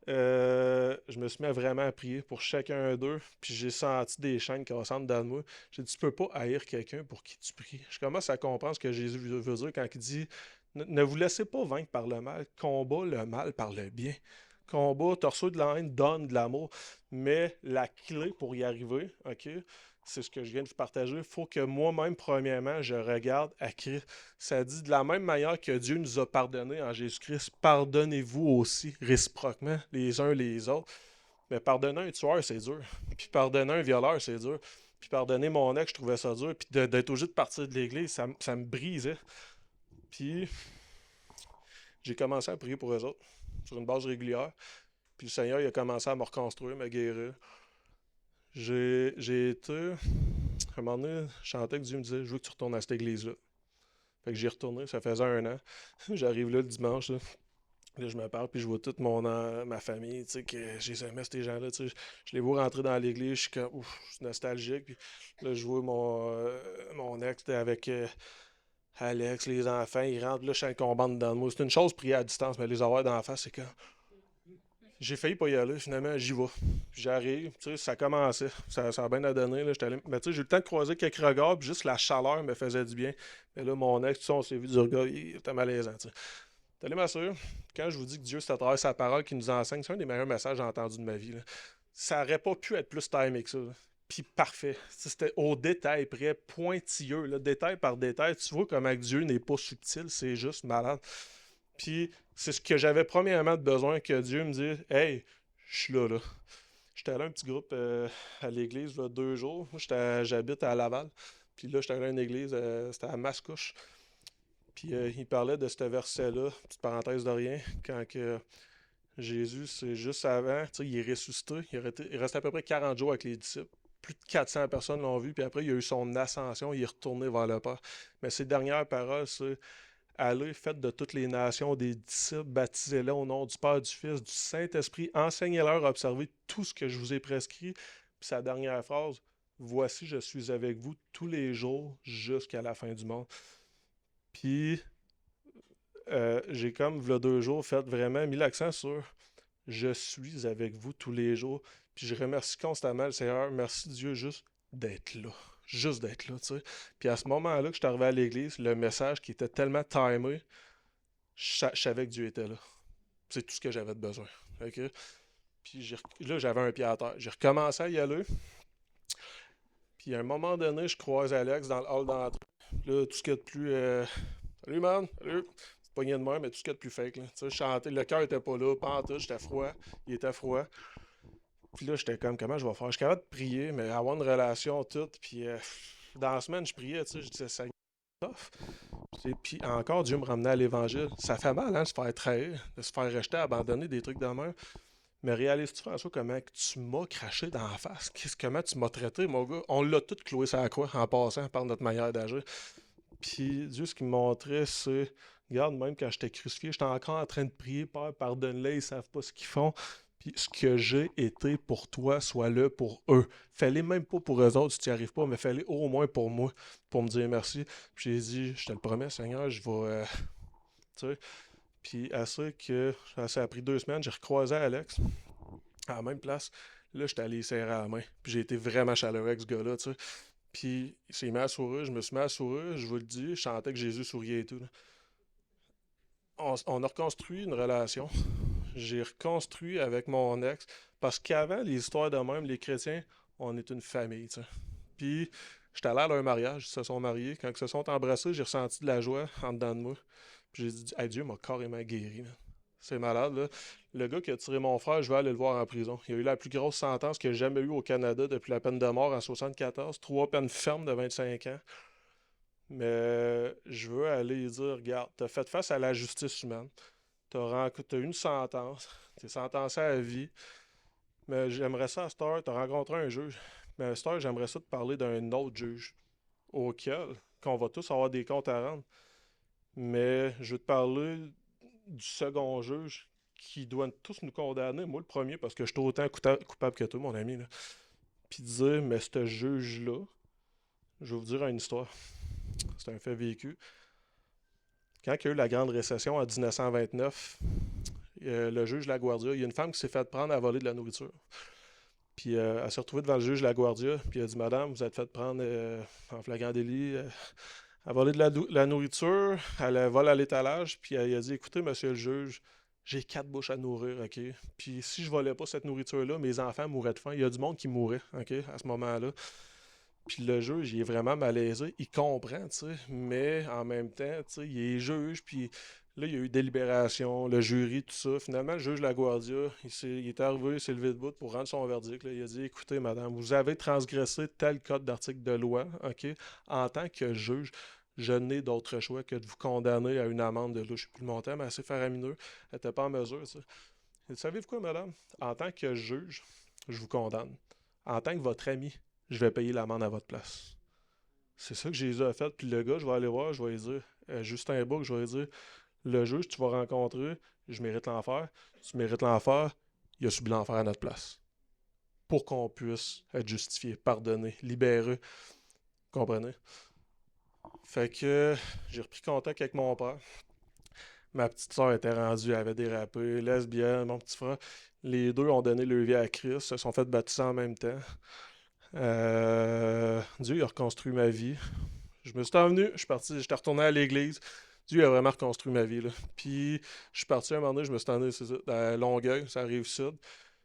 [SPEAKER 1] Je me suis mis à vraiment prier pour chacun d'eux, puis j'ai senti des chaînes qui ressemblent dans moi. J'ai dit, tu peux pas haïr quelqu'un pour qui tu pries. Je commence à comprendre ce que Jésus veut dire quand il dit, ne vous laissez pas vaincre par le mal, combat le mal par le bien. Combat, torseau de la haine, donne de l'amour. Mais la clé pour y arriver, OK, c'est ce que je viens de vous partager. Il faut que moi-même, premièrement, je regarde à Christ. Ça dit de la même manière que Dieu nous a pardonné en Jésus-Christ, pardonnez-vous aussi réciproquement les uns les autres. Mais pardonner un tueur, c'est dur. Puis pardonner un violeur, c'est dur. Puis pardonner mon ex, je trouvais ça dur. Puis d'être obligé de partir de l'église, ça me brisait. Puis j'ai commencé à prier pour eux autres sur une base régulière. Puis le Seigneur, il a commencé à me reconstruire, me guérir. J'ai été. À un moment donné, je chantais que Dieu me disait, je veux que tu retournes à cette église-là. Fait que j'y retourné, ça faisait un an. J'arrive là le dimanche, là. Là, je me parle, puis je vois toute ma famille, tu sais, que je les aimais, ces gens-là, tu sais. Je les vois rentrer dans l'église, je suis comme, ouf, je suis nostalgique. Puis là, je vois mon ex avec Alex, les enfants, ils rentrent, là, je sens qu'on bande dans le mot. C'est une chose prier à distance, mais les avoir d'en face, c'est que j'ai failli pas y aller, finalement, j'y vais. Puis j'arrive, tu sais, ça commençait. Ça a bien à donner, là. Mais tu sais, j'ai eu le temps de croiser quelques regards, puis juste la chaleur me faisait du bien. Mais là, mon ex, tu sais, on s'est vu du regard, il était malaisant, tu sais. T'es allé m'assurer, quand je vous dis que Dieu, c'est à travers sa parole qui nous enseigne, c'est un des meilleurs messages que j'ai entendus de ma vie, là. Ça aurait pas pu être plus timé que ça, là. Puis parfait. C'était au détail près, pointilleux, là, détail par détail. Tu vois comment Dieu n'est pas subtil, c'est juste malade. Puis c'est ce que j'avais premièrement besoin, que Dieu me dise, hey, je suis là, là. J'étais allé à un petit groupe à l'église, là, 2 jours. Moi, j'habite à Laval. Puis là, j'étais allé à une église, c'était à Mascouche. Puis il parlait de ce verset-là, petite parenthèse de rien, quand que Jésus, c'est juste avant, tu sais, il est ressuscité. Il reste à peu près 40 jours avec les disciples. Plus de 400 personnes l'ont vu, puis après, il y a eu son ascension, il est retourné vers le Père. Mais ses dernières paroles, c'est allez, faites de toutes les nations des disciples, baptisez-les au nom du Père, du Fils, du Saint-Esprit, enseignez-leur à observer tout ce que je vous ai prescrit. Puis sa dernière phrase, voici, je suis avec vous tous les jours jusqu'à la fin du monde. Puis j'ai comme, v'là 2 jours, fait vraiment mis l'accent sur je suis avec vous tous les jours. Puis je remercie constamment le Seigneur. Merci Dieu juste d'être là. Juste d'être là, tu sais. Puis à ce moment-là que je suis arrivé à l'église, le message qui était tellement timé, je savais que Dieu était là. C'est tout ce que j'avais de besoin. OK? Puis là, j'avais un pied à terre. J'ai recommencé à y aller. Puis à un moment donné, je croise Alex dans le hall d'entrée. Là, tout ce qu'il y a de plus. Salut, man! Salut! C'est pogné de main, mais tout ce qu'il y a de plus fake. Là. Tu sais, chanter, le cœur était pas là, pas en tout, j'étais froid. Il était froid. Puis là, j'étais comme, comment je vais faire? Je suis capable de prier, mais avoir une relation toute. Puis dans la semaine, je priais, tu sais, je disais, ça tough. Puis encore, Dieu me ramenait à l'évangile. Ça fait mal, hein, de se faire trahir, de se faire rejeter, abandonner, des trucs de même. Mais réalises-tu, François, comment que tu m'as craché dans la face? Comment tu m'as traité, mon gars? On l'a tout cloué sur la croix en passant par notre manière d'agir. Puis Dieu, ce qu'il me montrait, c'est, regarde, même quand j'étais crucifié, j'étais encore en train de prier, Père, pardonne-les, ils savent pas ce qu'ils font. Puis ce que j'ai été pour toi, sois-le pour eux. Fais-les même pas pour eux autres si tu n'y arrives pas, mais fais-les au moins pour moi, pour me dire merci. Puis j'ai dit, je te le promets, Seigneur, je vais. Tu sais. Puis à ça que ça a pris 2 semaines, j'ai recroisé Alex à la même place. Là, j'étais allé serrer à la main. Puis j'ai été vraiment chaleureux avec ce gars-là, tu sais. Puis il s'est mis à sourire, je me suis mis à sourire, je vous le dis, je sentais que Jésus souriait et tout, là. On a reconstruit une relation. J'ai reconstruit avec mon ex. Parce qu'avant, les histoires de même, les chrétiens, on est une famille, tu sais. Puis j'étais allé à leur mariage, ils se sont mariés. Quand ils se sont embrassés, j'ai ressenti de la joie en dedans de moi. Puis j'ai dit, hey, Dieu m'a carrément guéri, man. C'est malade, là. Le gars qui a tiré mon frère, je vais aller le voir en prison. Il a eu la plus grosse sentence qu'il y a jamais eu au Canada depuis la peine de mort en 74. 3 peines fermes de 25 ans. Mais je veux aller dire, regarde, t'as fait face à la justice humaine. T'as eu une sentence. T'es sentencé à vie. Mais j'aimerais ça à cette heure, t'as rencontré un juge. Mais à cette heure, j'aimerais ça te parler d'un autre juge auquel qu'on va tous avoir des comptes à rendre. Mais je veux te parler du second juge qui doit tous nous condamner. Moi, le premier, parce que je suis autant coupable que toi, mon ami, là. Puis dire, mais ce juge-là, je vais vous dire une histoire. C'est un fait vécu. Quand il y a eu la grande récession en 1929, le juge LaGuardia, il y a une femme qui s'est fait prendre à voler de la nourriture. Puis elle s'est retrouvée devant le juge LaGuardia, puis elle a dit, Madame, vous êtes fait prendre en flagrant délit à voler de la nourriture, elle vole à l'étalage, puis elle a dit, écoutez, monsieur le juge, j'ai 4 bouches à nourrir, OK? Puis si je volais pas cette nourriture-là, mes enfants mourraient de faim. Il y a du monde qui mourrait, OK, à ce moment-là. Puis le juge, il est vraiment malaisé. Il comprend, tu sais. Mais en même temps, tu sais, il est juge. Puis là, il y a eu délibération, le jury, tout ça. Finalement, le juge LaGuardia, il est arrivé, il s'est levé debout pour rendre son verdict, là. Il a dit, écoutez, madame, vous avez transgressé tel code d'article de loi, OK? En tant que juge, je n'ai d'autre choix que de vous condamner à une amende de, là, je ne sais plus le montant, mais assez faramineux. Elle n'était pas en mesure, ça. Et savez-vous quoi, madame? En tant que juge, je vous condamne. En tant que votre ami, je vais payer l'amende à votre place. C'est ça que Jésus a fait. Puis le gars, je vais aller voir, je vais lui dire, Justin Bourg, je vais lui dire, le juge que tu vas rencontrer, je mérite l'enfer. Tu mérites l'enfer, il a subi l'enfer à notre place. Pour qu'on puisse être justifié, pardonné, libéré. Comprenez? Fait que j'ai repris contact avec mon père. Ma petite soeur était rendue, elle avait dérapé, lesbienne, mon petit frère. Les deux ont donné leur vie à Christ, se sont fait baptiser en même temps. Dieu a reconstruit ma vie. Je me suis envenu, je suis parti, j'étais retourné à l'église. Dieu a vraiment reconstruit ma vie, là. Puis je suis parti un moment donné, je me suis envenu, c'est ça, à Longueuil, ça arrive sud.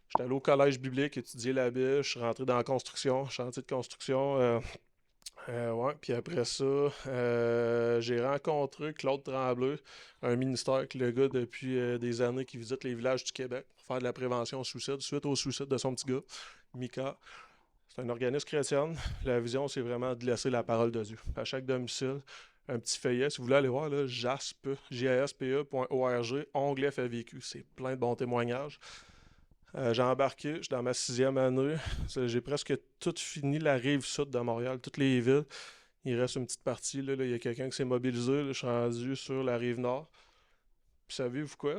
[SPEAKER 1] J'étais allé au collège biblique, étudier la Bible, je suis rentré dans la construction, chantier de construction. Ouais, puis après ça, j'ai rencontré Claude Tremblay, un ministère avec le gars depuis des années qui visite les villages du Québec pour faire de la prévention au suicide, suite au suicide de son petit gars, Mika. C'est un organisme chrétien. La vision, c'est vraiment de laisser la parole de Dieu. À chaque domicile, un petit feuillet. Si vous voulez aller voir, là, jaspe.org, onglet fait vécu. C'est plein de bons témoignages. J'ai embarqué, je suis dans ma 6e année. J'ai presque tout fini la rive sud de Montréal, toutes les villes. Il reste une petite partie. Là, il y a quelqu'un qui s'est mobilisé. Là, je suis rendu sur la rive nord. Puis savez-vous quoi?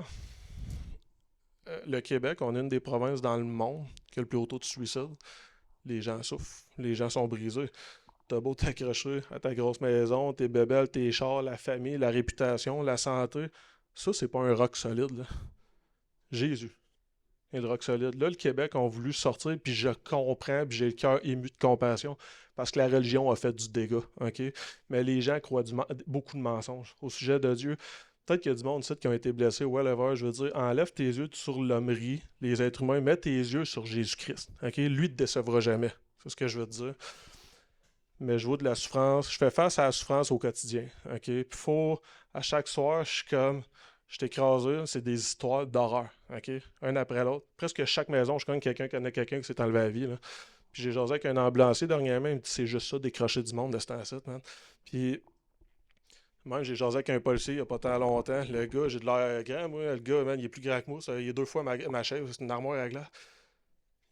[SPEAKER 1] Le Québec, on est une des provinces dans le monde qui a le plus haut taux de suicide. Les gens souffrent, les gens sont brisés. T'as beau t'accrocher à ta grosse maison, tes bébelles, tes chars, la famille, la réputation, la santé. Ça, c'est pas un roc solide, là. Jésus est le roc solide. Là, le Québec a voulu sortir, puis je comprends, puis j'ai le cœur ému de compassion, parce que la religion a fait du dégât, OK? Mais les gens croient beaucoup de mensonges au sujet de Dieu. Peut-être qu'il y a du monde ici qui ont été blessés, whatever, je veux dire, enlève tes yeux sur l'hommerie, les êtres humains, mets tes yeux sur Jésus-Christ, OK? Lui ne te décevra jamais, c'est ce que je veux te dire. Mais je vois de la souffrance, je fais face à la souffrance au quotidien, OK? Puis faut, à chaque soir, je suis comme, je suis écrasé, c'est des histoires d'horreur, OK? Un après l'autre. Presque chaque maison, je connais quelqu'un qui s'est enlevé la vie, là. Puis j'ai jasé avec un ambulancier dernièrement, il me dit c'est juste ça, décrocher du monde de ce temps-ci, man. Puis Même, j'ai jasé avec un policier il n'y a pas tant longtemps. Le gars, j'ai de l'air grand, moi. Le gars, man, il est plus grand que moi. Il est deux fois ma chaise, c'est une armoire à glace.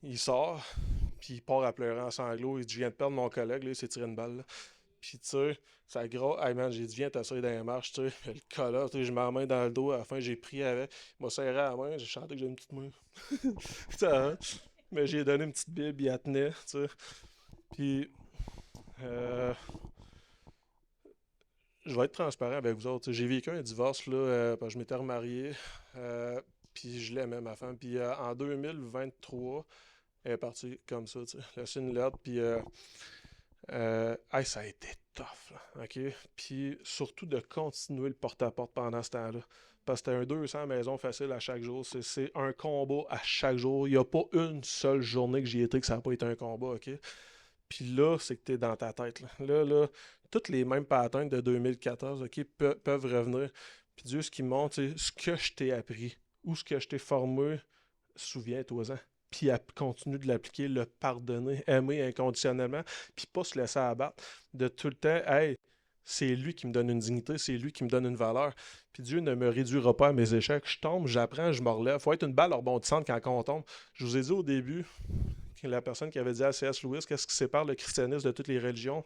[SPEAKER 1] Il sort, puis il part à pleurer en sanglots. Il dit: Je viens de perdre mon collègue, là, il s'est tiré une balle, là. Puis, tu sais, ça gros. Hey, man, j'ai dit: Viens t'asseoir dans les marches, tu sais. Le collat, tu sais, je mets la main dans le dos. À la fin, j'ai pris avec. Il m'a serré à la main. J'ai chanté que j'ai une petite main. Ça, mais j'ai donné une petite bible, il la tenait, tu sais. Puis, euh, je vais être transparent avec vous autres. J'ai vécu un divorce, là, parce que je m'étais remarié. euh, puis je l'aimais, ma femme. Puis en 2023, elle est partie comme ça, tu sais. Laissé une lettre, puis hey, ça a été tough, là, OK? Puis surtout de continuer le porte-à-porte pendant ce temps-là. Parce que c'était un 200 maisons facile à chaque jour. C'est un combat à chaque jour. Il n'y a pas une seule journée que j'y ai été que ça n'a pas été un combat, OK? Puis là, c'est que tu es dans ta tête, là. Là, toutes les mêmes patterns de 2014, OK, peuvent revenir. Puis Dieu, ce qui montre, c'est ce que je t'ai appris ou ce que je t'ai formé, souviens-toi-en. Puis continue de l'appliquer, le pardonner, aimer inconditionnellement, puis pas se laisser abattre. De tout le temps, hey, c'est lui qui me donne une dignité, c'est lui qui me donne une valeur. Puis Dieu ne me réduira pas à mes échecs. Je tombe, j'apprends, je me relève. Faut être une balle rebondissante quand on tombe. Je vous ai dit au début, la personne qui avait dit à C.S. Lewis, qu'est-ce qui sépare le christianisme de toutes les religions?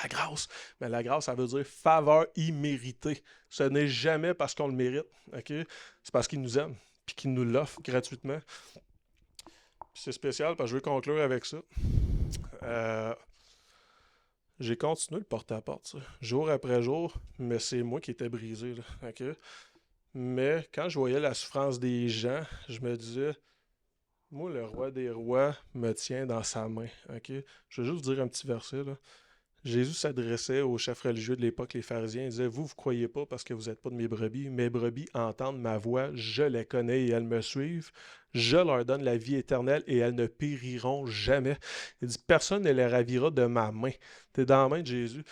[SPEAKER 1] La grâce. Mais la grâce, ça veut dire faveur imméritée. Ce n'est jamais parce qu'on le mérite. OK? C'est parce qu'il nous aime puis qu'il nous l'offre gratuitement. Puis c'est spécial parce que je veux conclure avec ça. Euh, j'ai continué le porte-à-porte, jour après jour, mais c'est moi qui étais brisé. Là, OK? Mais quand je voyais la souffrance des gens, je me disais, moi, le roi des rois me tient dans sa main. OK? Je vais juste vous dire un petit verset, là. Jésus s'adressait aux chefs religieux de l'époque, les pharisiens. Il disait: Vous, vous croyez pas parce que vous n'êtes pas de mes brebis. Mes brebis entendent ma voix, je les connais et elles me suivent. Je leur donne la vie éternelle et elles ne périront jamais. Il dit: Personne ne les ravira de ma main. Tu es dans la main de Jésus.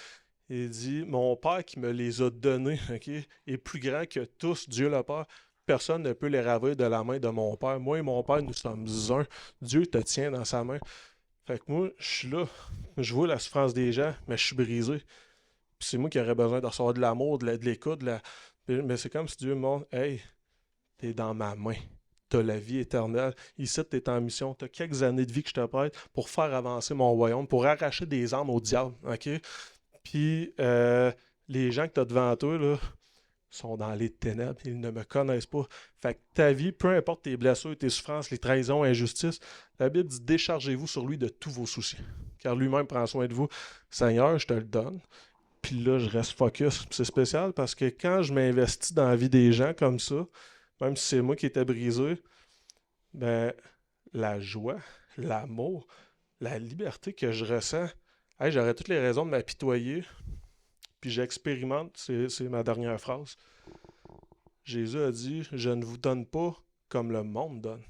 [SPEAKER 1] Il dit: Mon Père qui me les a donnés, OK, est plus grand que tous, Dieu le Père. Personne ne peut les ravir de la main de mon Père. Moi et mon Père, nous sommes un. Dieu te tient dans sa main. Fait que moi, je suis là. Je vois la souffrance des gens, mais je suis brisé. Puis c'est moi qui aurais besoin de recevoir de l'amour, de l'écoute. Mais c'est comme si Dieu me montre: Hey, t'es dans ma main. T'as la vie éternelle. Ici, t'es en mission. T'as quelques années de vie que je te prête pour faire avancer mon royaume, pour arracher des âmes au diable. OK? Puis les gens que t'as devant toi, là, sont dans les ténèbres, ils ne me connaissent pas. Fait que ta vie, peu importe tes blessures, tes souffrances, les trahisons, injustices, la Bible dit: déchargez-vous sur lui de tous vos soucis, car lui-même prend soin de vous. Seigneur, je te le donne. Puis là, je reste focus. Puis c'est spécial parce que quand je m'investis dans la vie des gens comme ça, même si c'est moi qui étais brisé, ben la joie, l'amour, la liberté que je ressens, hey, j'aurais toutes les raisons de m'apitoyer. Puis j'expérimente, c'est ma dernière phrase. Jésus a dit: Je ne vous donne pas comme le monde donne.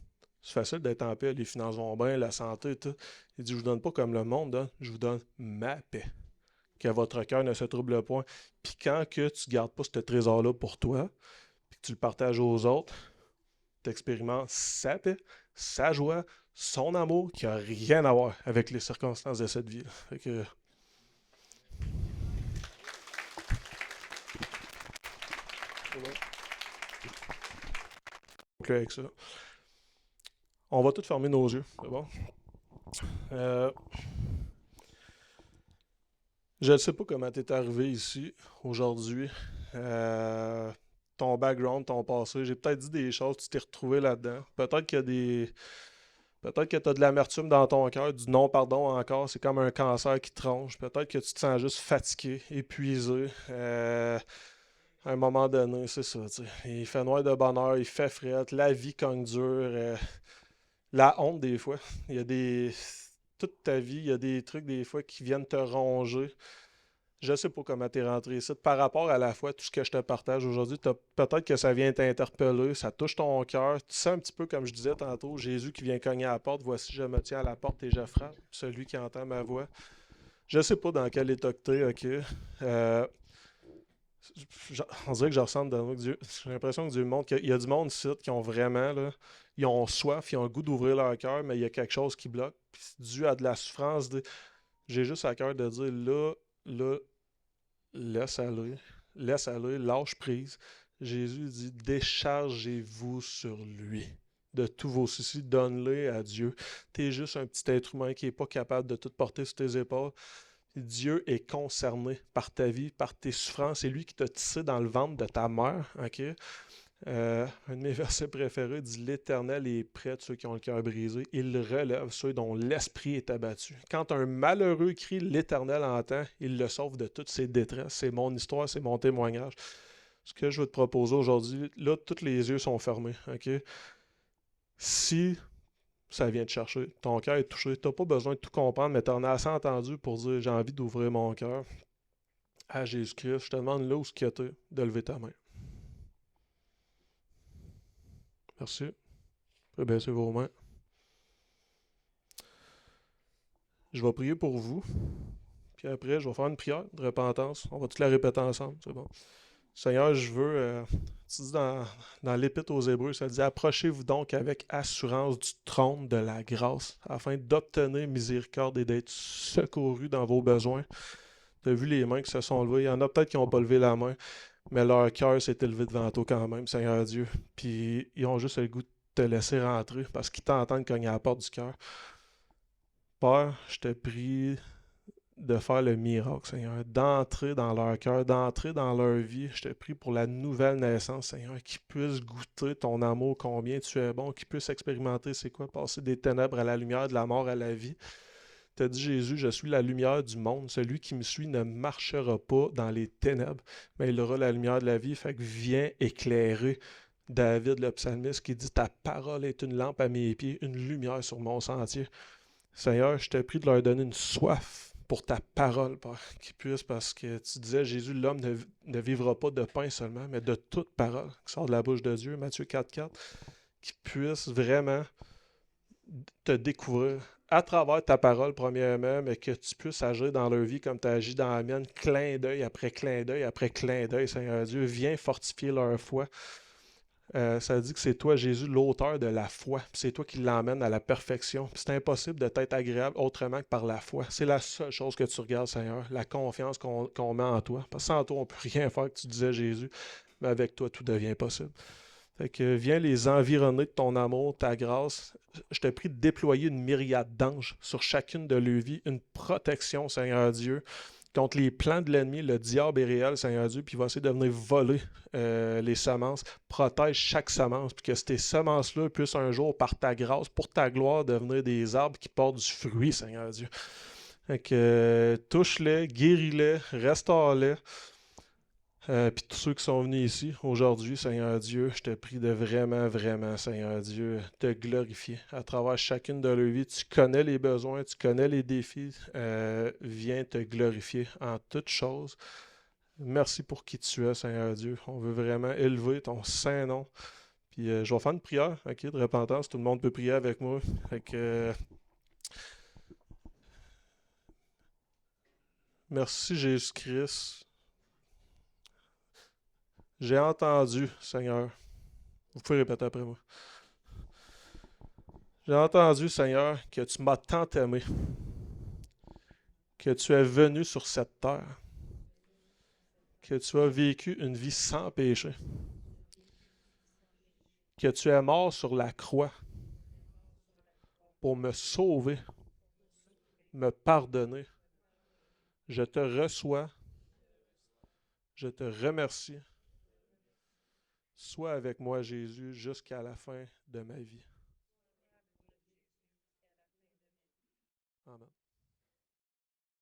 [SPEAKER 1] C'est facile d'être en paix, les finances vont bien, la santé, tout. Il dit: Je ne vous donne pas comme le monde donne, je vous donne ma paix. Que votre cœur ne se trouble point. Puis quand que tu ne gardes pas ce trésor-là pour toi, puis que tu le partages aux autres, tu expérimentes sa paix, sa joie, son amour qui n'a rien à voir avec les circonstances de cette vie. Fait que, avec ça. On va tous fermer nos yeux, c'est bon? Euh, je ne sais pas comment tu es arrivé ici aujourd'hui. Euh, Ton background, ton passé. J'ai peut-être dit des choses, tu t'es retrouvé là-dedans. Peut-être qu'il y a des. Peut-être que tu as de l'amertume dans ton cœur, du non-pardon encore. C'est comme un cancer qui te ronge. Peut-être que tu te sens juste fatigué, épuisé. À un moment donné, c'est ça. Tu sais. Il fait noir de bonheur, il fait fret, la vie cogne dur. La honte, des fois. Il y a des. Toute ta vie, il y a des trucs, des fois, qui viennent te ronger. Je sais pas comment t'es rentré ici. Par rapport à la foi, tout ce que je te partage aujourd'hui, peut-être que ça vient t'interpeller, ça touche ton cœur. Tu sens un petit peu, comme je disais tantôt, Jésus qui vient cogner à la porte. Voici, je me tiens à la porte et je frappe. Celui qui entend ma voix. Je sais pas dans quel état que t'es, ok. Euh, on dirait que je ressemble dans Dieu. J'ai l'impression que Dieu me montre qu'il y a du monde ici qui ont vraiment, là, ils ont soif, ils ont le goût d'ouvrir leur cœur, mais il y a quelque chose qui bloque. Puis Dieu a de la souffrance. J'ai juste à cœur de dire là, laisse aller. laisse aller, lâche prise. Jésus dit, déchargez-vous sur lui. De tous vos soucis, donne-les à Dieu. Tu es juste un petit être humain qui n'est pas capable de tout porter sur tes épaules. Dieu est concerné par ta vie, par tes souffrances. C'est lui qui t'a tissé dans le ventre de ta mère. Ok? Un de mes versets préférés dit l'Éternel est près de ceux qui ont le cœur brisé. Il relève ceux dont l'esprit est abattu. Quand un malheureux crie, l'Éternel entend. Il le sauve de toutes ses détresses. C'est mon histoire, c'est mon témoignage. Ce que je veux te proposer aujourd'hui, là, tous les yeux sont fermés. Ok? Si ça vient te chercher, ton cœur est touché, tu n'as pas besoin de tout comprendre, mais tu en as assez entendu pour dire j'ai envie d'ouvrir mon cœur à Jésus-Christ. Je te demande là où ce qu'il y a de lever ta main. Merci. Vous pouvez baisser vos mains. Je vais prier pour vous. Puis après, je vais faire une prière de repentance. On va tous la répéter ensemble. C'est bon. Seigneur, je veux, tu dis dans l'Épître aux Hébreux, ça dit approchez-vous donc avec assurance du trône de la grâce afin d'obtenir miséricorde et d'être secourus dans vos besoins. Tu as vu les mains qui se sont levées. Il y en a peut-être qui n'ont pas levé la main, mais leur cœur s'est élevé devant toi quand même, Seigneur Dieu. Puis ils ont juste le goût de te laisser rentrer parce qu'ils t'entendent cogner à la porte du cœur. Père, je te prie de faire le miracle, Seigneur, d'entrer dans leur cœur, d'entrer dans leur vie. Je te prie pour la nouvelle naissance, Seigneur, qu'ils puissent goûter ton amour, combien tu es bon, qu'ils puissent expérimenter c'est quoi, passer des ténèbres à la lumière, de la mort à la vie. Tu as dit, Jésus, je suis la lumière du monde. Celui qui me suit ne marchera pas dans les ténèbres, mais il aura la lumière de la vie. Fait que viens éclairer David, le psalmiste, qui dit, ta parole est une lampe à mes pieds, une lumière sur mon sentier. Seigneur, je te prie de leur donner une soif pour ta parole, Père, qu'ils puissent, parce que tu disais, Jésus, l'homme ne vivra pas de pain seulement, mais de toute parole qui sort de la bouche de Dieu, Matthieu 4,4, qu'ils puissent vraiment te découvrir à travers ta parole, premièrement, mais que tu puisses agir dans leur vie comme tu as agi dans la mienne, clin d'œil après clin d'œil après clin d'œil, Seigneur Dieu, viens fortifier leur foi. Ça dit que c'est toi, Jésus, l'auteur de la foi. C'est toi qui l'emmène à la perfection. C'est impossible de t'être agréable autrement que par la foi. C'est la seule chose que tu regardes, Seigneur, la confiance qu'on met en toi. Parce que sans toi, on ne peut rien faire, que tu disais, Jésus, mais avec toi, tout devient possible. Fait que viens les environner de ton amour, ta grâce. Je te prie de déployer une myriade d'anges sur chacune de leurs vies, une protection, Seigneur Dieu, contre les plans de l'ennemi. Le diable est réel, Seigneur Dieu, puis il va essayer de venir voler les semences. Protège chaque semence, puis que ces semences-là puissent un jour, par ta grâce, pour ta gloire, devenir des arbres qui portent du fruit, Seigneur Dieu. Fait que touche-les, guéris-les, restaure-les. Puis tous ceux qui sont venus ici aujourd'hui, Seigneur Dieu, je te prie de vraiment, vraiment, Seigneur Dieu, te glorifier à travers chacune de leurs vies. Tu connais les besoins, tu connais les défis. Viens te glorifier en toutes choses. Merci pour qui tu es, Seigneur Dieu. On veut vraiment élever ton saint nom. Puis je vais faire une prière, ok, de repentance. Tout le monde peut prier avec moi. Fait que, merci Jésus-Christ. J'ai entendu, Seigneur. Vous pouvez répéter après moi. J'ai entendu, Seigneur, que tu m'as tant aimé, que tu es venu sur cette terre, que tu as vécu une vie sans péché, que tu es mort sur la croix pour me sauver, me pardonner. Je te reçois, je te remercie. Sois avec moi, Jésus, jusqu'à la fin de ma vie. Amen.